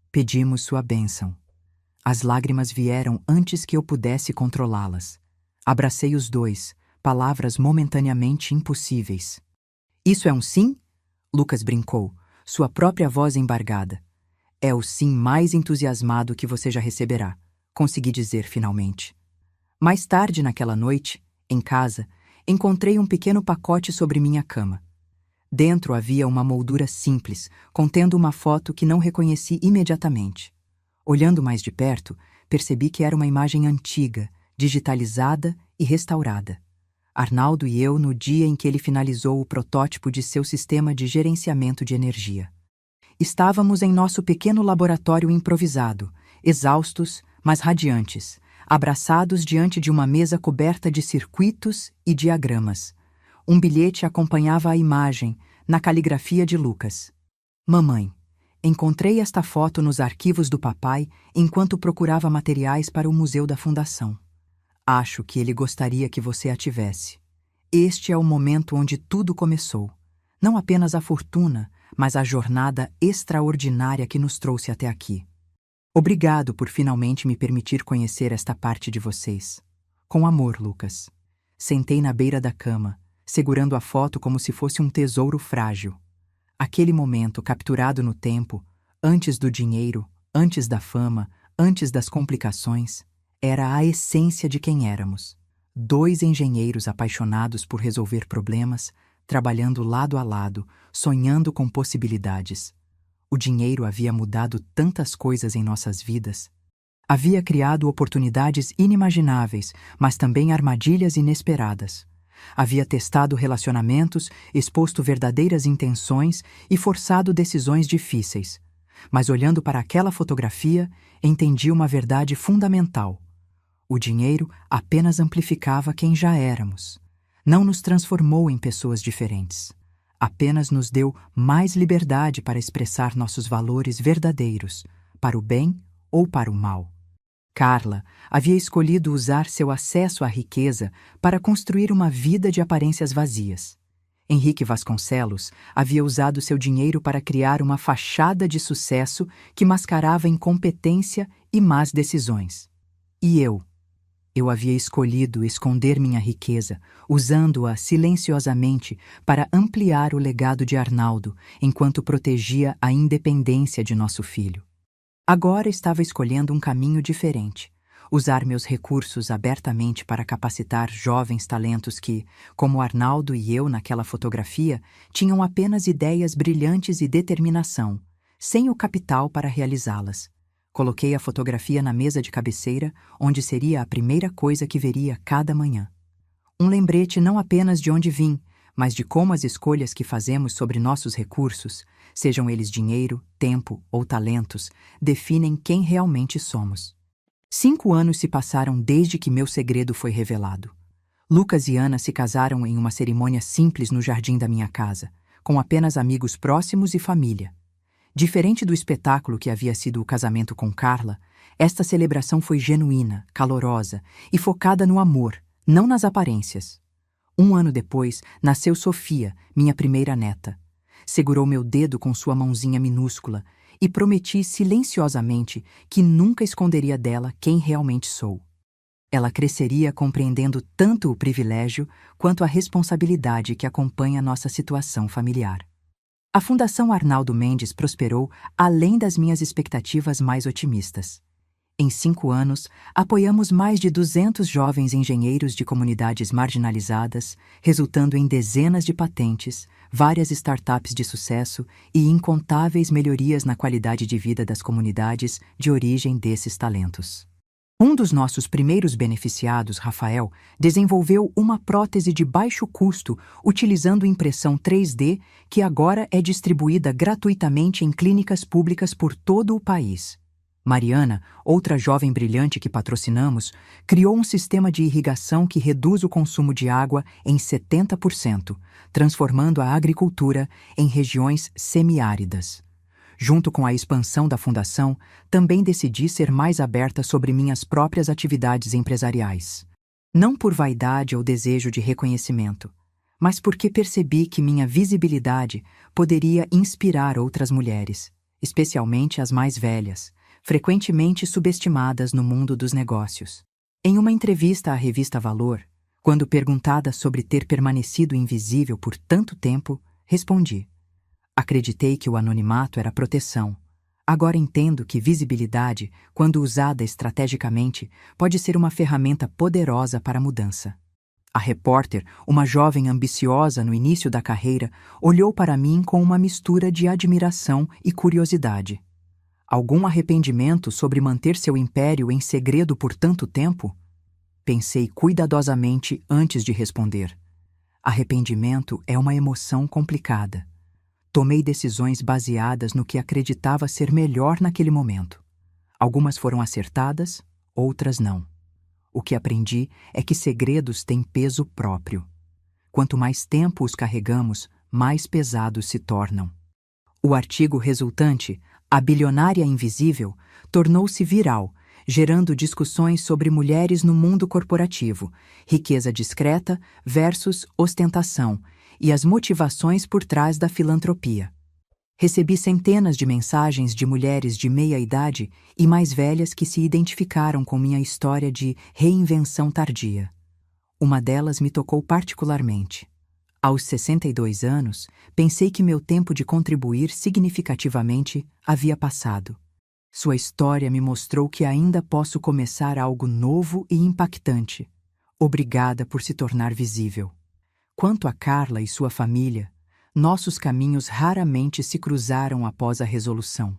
Pedimos sua bênção. As lágrimas vieram antes que eu pudesse controlá-las. Abracei os dois, palavras momentaneamente impossíveis. "Isso é um sim?" Lucas brincou, sua própria voz embargada. "É o sim mais entusiasmado que você já receberá", consegui dizer finalmente. Mais tarde naquela noite, em casa, encontrei um pequeno pacote sobre minha cama. Dentro havia uma moldura simples, contendo uma foto que não reconheci imediatamente. Olhando mais de perto, percebi que era uma imagem antiga, digitalizada e restaurada. Arnaldo e eu no dia em que ele finalizou o protótipo de seu sistema de gerenciamento de energia. Estávamos em nosso pequeno laboratório improvisado, exaustos, mas radiantes, abraçados diante de uma mesa coberta de circuitos e diagramas. Um bilhete acompanhava a imagem, na caligrafia de Lucas. "Mamãe, encontrei esta foto nos arquivos do papai enquanto procurava materiais para o museu da fundação. Acho que ele gostaria que você a tivesse. Este é o momento onde tudo começou. Não apenas a fortuna, mas a jornada extraordinária que nos trouxe até aqui. Obrigado por finalmente me permitir conhecer esta parte de vocês. Com amor, Lucas." Sentei na beira da cama, segurando a foto como se fosse um tesouro frágil. Aquele momento capturado no tempo, antes do dinheiro, antes da fama, antes das complicações, era a essência de quem éramos. 2 engenheiros apaixonados por resolver problemas, trabalhando lado a lado, sonhando com possibilidades. O dinheiro havia mudado tantas coisas em nossas vidas. Havia criado oportunidades inimagináveis, mas também armadilhas inesperadas. Havia testado relacionamentos, exposto verdadeiras intenções e forçado decisões difíceis. Mas olhando para aquela fotografia, entendi uma verdade fundamental. O dinheiro apenas amplificava quem já éramos. Não nos transformou em pessoas diferentes. Apenas nos deu mais liberdade para expressar nossos valores verdadeiros, para o bem ou para o mal. Carla havia escolhido usar seu acesso à riqueza para construir uma vida de aparências vazias. Henrique Vasconcelos havia usado seu dinheiro para criar uma fachada de sucesso que mascarava incompetência e más decisões. E eu havia escolhido esconder minha riqueza, usando-a silenciosamente para ampliar o legado de Arnaldo, enquanto protegia a independência de nosso filho. Agora estava escolhendo um caminho diferente, usar meus recursos abertamente para capacitar jovens talentos que, como Arnaldo e eu naquela fotografia, tinham apenas ideias brilhantes e determinação, sem o capital para realizá-las. Coloquei a fotografia na mesa de cabeceira, onde seria a primeira coisa que veria cada manhã. Um lembrete não apenas de onde vim, mas de como as escolhas que fazemos sobre nossos recursos, sejam eles dinheiro, tempo ou talentos, definem quem realmente somos. 5 anos se passaram desde que meu segredo foi revelado. Lucas e Ana se casaram em uma cerimônia simples no jardim da minha casa, com apenas amigos próximos e família. Diferente do espetáculo que havia sido o casamento com Carla, esta celebração foi genuína, calorosa e focada no amor, não nas aparências. 1 ano depois, nasceu Sofia, minha primeira neta. Segurou meu dedo com sua mãozinha minúscula e prometi silenciosamente que nunca esconderia dela quem realmente sou. Ela cresceria compreendendo tanto o privilégio quanto a responsabilidade que acompanha nossa situação familiar. A Fundação Arnaldo Mendes prosperou além das minhas expectativas mais otimistas. Em 5 anos, apoiamos mais de 200 jovens engenheiros de comunidades marginalizadas, resultando em dezenas de patentes, várias startups de sucesso e incontáveis melhorias na qualidade de vida das comunidades de origem desses talentos. Um dos nossos primeiros beneficiados, Rafael, desenvolveu uma prótese de baixo custo utilizando impressão 3D que agora é distribuída gratuitamente em clínicas públicas por todo o país. Mariana, outra jovem brilhante que patrocinamos, criou um sistema de irrigação que reduz o consumo de água em 70%, transformando a agricultura em regiões semiáridas. Junto com a expansão da fundação, também decidi ser mais aberta sobre minhas próprias atividades empresariais. Não por vaidade ou desejo de reconhecimento, mas porque percebi que minha visibilidade poderia inspirar outras mulheres, especialmente as mais velhas, frequentemente subestimadas no mundo dos negócios. Em uma entrevista à revista Valor, quando perguntada sobre ter permanecido invisível por tanto tempo, respondi: acreditei que o anonimato era proteção. Agora entendo que visibilidade, quando usada estrategicamente, pode ser uma ferramenta poderosa para a mudança. A repórter, uma jovem ambiciosa no início da carreira, olhou para mim com uma mistura de admiração e curiosidade. Algum arrependimento sobre manter seu império em segredo por tanto tempo? Pensei cuidadosamente antes de responder. Arrependimento é uma emoção complicada. Tomei decisões baseadas no que acreditava ser melhor naquele momento. Algumas foram acertadas, outras não. O que aprendi é que segredos têm peso próprio. Quanto mais tempo os carregamos, mais pesados se tornam. O artigo resultante, A Bilionária Invisível, tornou-se viral, gerando discussões sobre mulheres no mundo corporativo, riqueza discreta versus ostentação e as motivações por trás da filantropia. Recebi centenas de mensagens de mulheres de meia idade e mais velhas que se identificaram com minha história de reinvenção tardia. Uma delas me tocou particularmente. Aos 62 anos, pensei que meu tempo de contribuir significativamente havia passado. Sua história me mostrou que ainda posso começar algo novo e impactante. Obrigada por se tornar visível. Quanto a Carla e sua família, nossos caminhos raramente se cruzaram após a resolução.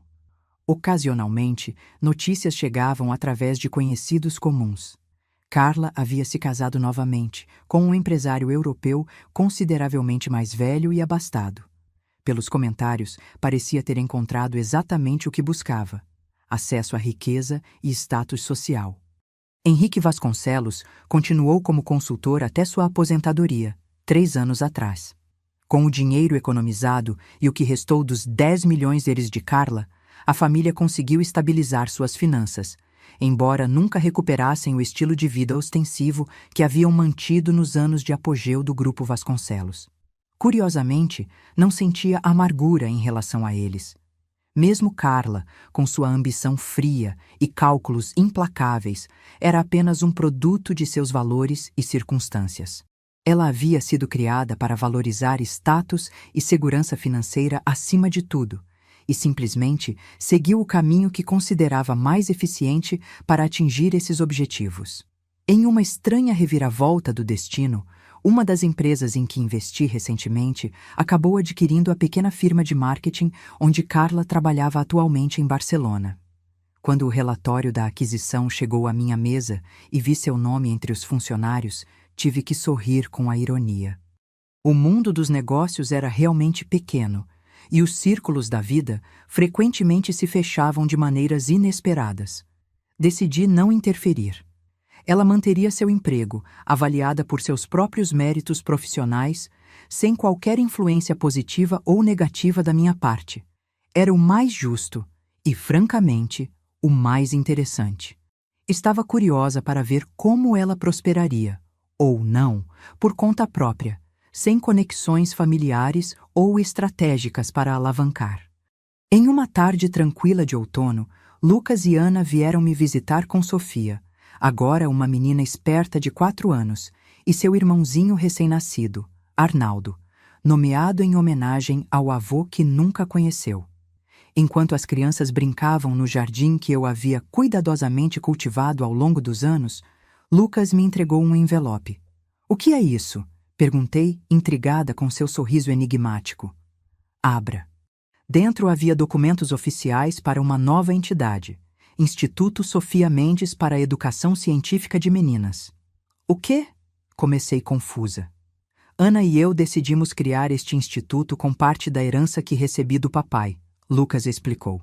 Ocasionalmente, notícias chegavam através de conhecidos comuns. Carla havia se casado novamente, com um empresário europeu consideravelmente mais velho e abastado. Pelos comentários, parecia ter encontrado exatamente o que buscava: acesso à riqueza e status social. Henrique Vasconcelos continuou como consultor até sua aposentadoria, 3 anos atrás. Com o dinheiro economizado e o que restou dos 10 milhões deles de Carla, a família conseguiu estabilizar suas finanças, embora nunca recuperassem o estilo de vida ostensivo que haviam mantido nos anos de apogeu do Grupo Vasconcelos. Curiosamente, não sentia amargura em relação a eles. Mesmo Carla, com sua ambição fria e cálculos implacáveis, era apenas um produto de seus valores e circunstâncias. Ela havia sido criada para valorizar status e segurança financeira acima de tudo, e simplesmente seguiu o caminho que considerava mais eficiente para atingir esses objetivos. Em uma estranha reviravolta do destino, uma das empresas em que investi recentemente acabou adquirindo a pequena firma de marketing onde Carla trabalhava atualmente em Barcelona. Quando o relatório da aquisição chegou à minha mesa e vi seu nome entre os funcionários, tive que sorrir com a ironia. O mundo dos negócios era realmente pequeno, e os círculos da vida frequentemente se fechavam de maneiras inesperadas. Decidi não interferir. Ela manteria seu emprego, avaliada por seus próprios méritos profissionais, sem qualquer influência positiva ou negativa da minha parte. Era o mais justo e, francamente, o mais interessante. Estava curiosa para ver como ela prosperaria, ou não, por conta própria, sem conexões familiares ou estratégicas para alavancar. Em uma tarde tranquila de outono, Lucas e Ana vieram me visitar com Sofia, agora uma menina esperta de 4 anos, e seu irmãozinho recém-nascido, Arnaldo, nomeado em homenagem ao avô que nunca conheceu. Enquanto as crianças brincavam no jardim que eu havia cuidadosamente cultivado ao longo dos anos, Lucas me entregou um envelope. "O que é isso?" perguntei, intrigada com seu sorriso enigmático. "Abra." Dentro havia documentos oficiais para uma nova entidade, Instituto Sofia Mendes para a Educação Científica de Meninas. "O quê?" comecei confusa. "Ana e eu decidimos criar este instituto com parte da herança que recebi do papai", Lucas explicou.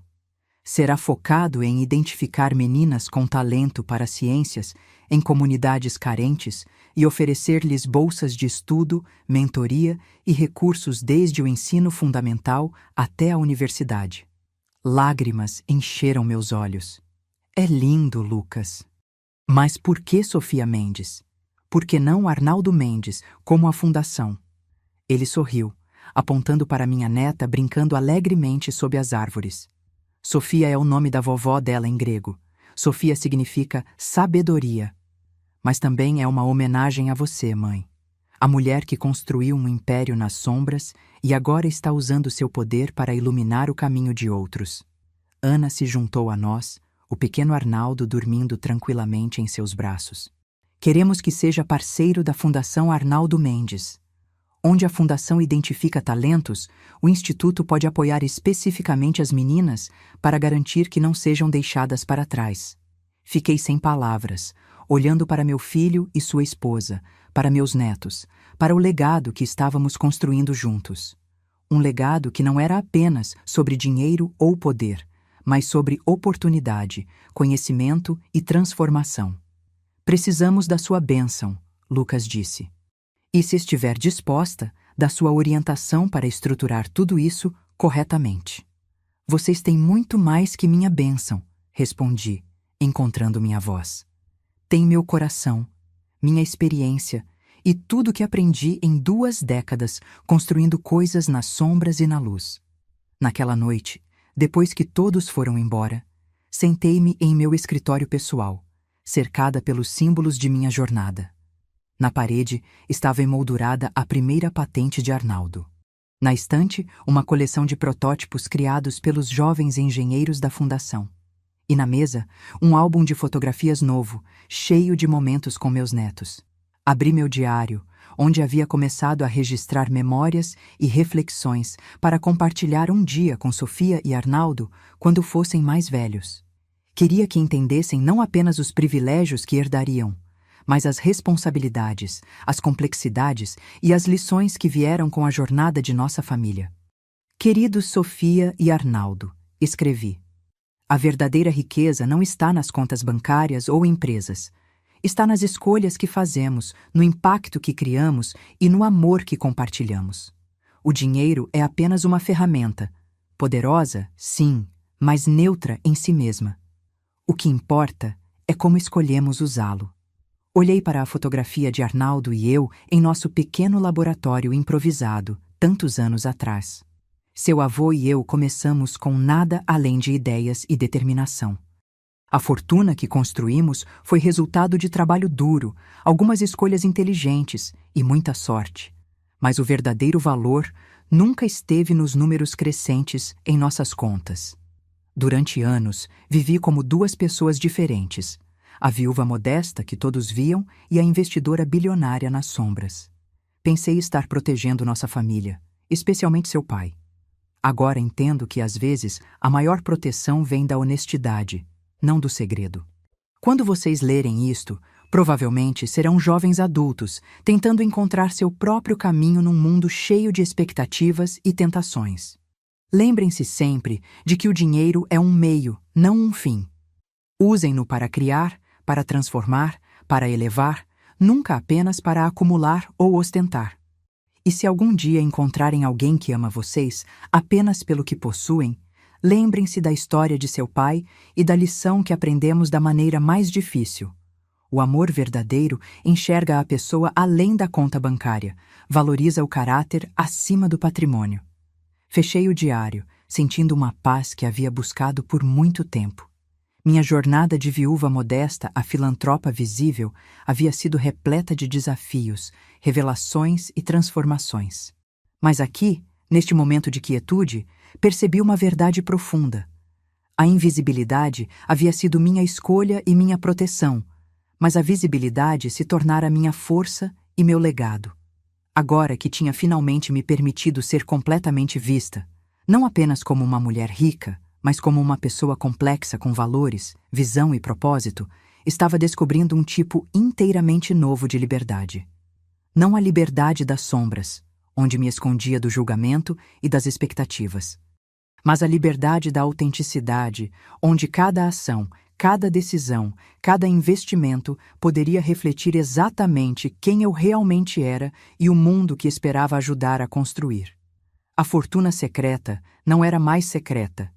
"Será focado em identificar meninas com talento para ciências em comunidades carentes e oferecer-lhes bolsas de estudo, mentoria e recursos desde o ensino fundamental até a universidade." Lágrimas encheram meus olhos. "É lindo, Lucas." "Mas por que Sofia Mendes? Por que não Arnaldo Mendes, como a fundação?" Ele sorriu, apontando para minha neta brincando alegremente sob as árvores. "Sofia é o nome da vovó dela em grego. Sofia significa sabedoria. Mas também é uma homenagem a você, mãe. A mulher que construiu um império nas sombras e agora está usando seu poder para iluminar o caminho de outros." Ana se juntou a nós, o pequeno Arnaldo dormindo tranquilamente em seus braços. "Queremos que seja parceiro da Fundação Arnaldo Mendes. Onde a Fundação identifica talentos, o Instituto pode apoiar especificamente as meninas para garantir que não sejam deixadas para trás." Fiquei sem palavras, olhando para meu filho e sua esposa, para meus netos, para o legado que estávamos construindo juntos. Um legado que não era apenas sobre dinheiro ou poder, mas sobre oportunidade, conhecimento e transformação. "Precisamos da sua bênção", Lucas disse. "E se estiver disposta, da sua orientação para estruturar tudo isso corretamente." "Vocês têm muito mais que minha bênção", respondi, encontrando minha voz. "Tem meu coração, minha experiência e tudo que aprendi em 2 décadas construindo coisas nas sombras e na luz." Naquela noite, depois que todos foram embora, sentei-me em meu escritório pessoal, cercada pelos símbolos de minha jornada. Na parede estava emoldurada a primeira patente de Arnaldo. Na estante, uma coleção de protótipos criados pelos jovens engenheiros da Fundação. E na mesa, um álbum de fotografias novo, cheio de momentos com meus netos. Abri meu diário, onde havia começado a registrar memórias e reflexões para compartilhar um dia com Sofia e Arnaldo quando fossem mais velhos. Queria que entendessem não apenas os privilégios que herdariam, mas as responsabilidades, as complexidades e as lições que vieram com a jornada de nossa família. "Queridos Sofia e Arnaldo", escrevi, "a verdadeira riqueza não está nas contas bancárias ou empresas. Está nas escolhas que fazemos, no impacto que criamos e no amor que compartilhamos. O dinheiro é apenas uma ferramenta, poderosa, sim, mas neutra em si mesma. O que importa é como escolhemos usá-lo." Olhei para a fotografia de Arnaldo e eu em nosso pequeno laboratório improvisado, tantos anos atrás. Seu avô e eu começamos com nada além de ideias e determinação. A fortuna que construímos foi resultado de trabalho duro, algumas escolhas inteligentes e muita sorte. Mas o verdadeiro valor nunca esteve nos números crescentes em nossas contas. Durante anos, vivi como 2 pessoas diferentes: a viúva modesta que todos viam e a investidora bilionária nas sombras. Pensei estar protegendo nossa família, especialmente seu pai. Agora entendo que, às vezes, a maior proteção vem da honestidade, não do segredo. Quando vocês lerem isto, provavelmente serão jovens adultos, tentando encontrar seu próprio caminho num mundo cheio de expectativas e tentações. Lembrem-se sempre de que o dinheiro é um meio, não um fim. Usem-no para criar, para transformar, para elevar, nunca apenas para acumular ou ostentar. E se algum dia encontrarem alguém que ama vocês apenas pelo que possuem, lembrem-se da história de seu pai e da lição que aprendemos da maneira mais difícil. O amor verdadeiro enxerga a pessoa além da conta bancária, valoriza o caráter acima do patrimônio. Fechei o diário, sentindo uma paz que havia buscado por muito tempo. Minha jornada de viúva modesta a filantropa visível havia sido repleta de desafios, revelações e transformações. Mas aqui, neste momento de quietude, percebi uma verdade profunda. A invisibilidade havia sido minha escolha e minha proteção, mas a visibilidade se tornara minha força e meu legado. Agora que tinha finalmente me permitido ser completamente vista, não apenas como uma mulher rica, mas como uma pessoa complexa com valores, visão e propósito, estava descobrindo um tipo inteiramente novo de liberdade. Não a liberdade das sombras, onde me escondia do julgamento e das expectativas, mas a liberdade da autenticidade, onde cada ação, cada decisão, cada investimento poderia refletir exatamente quem eu realmente era e o mundo que esperava ajudar a construir. A fortuna secreta não era mais secreta,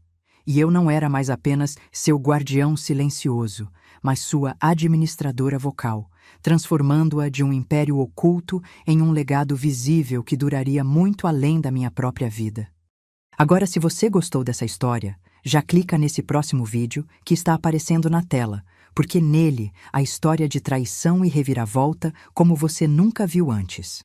e eu não era mais apenas seu guardião silencioso, mas sua administradora vocal, transformando-a de um império oculto em um legado visível que duraria muito além da minha própria vida. Agora, se você gostou dessa história, já clica nesse próximo vídeo que está aparecendo na tela, porque nele a história de traição e reviravolta como você nunca viu antes.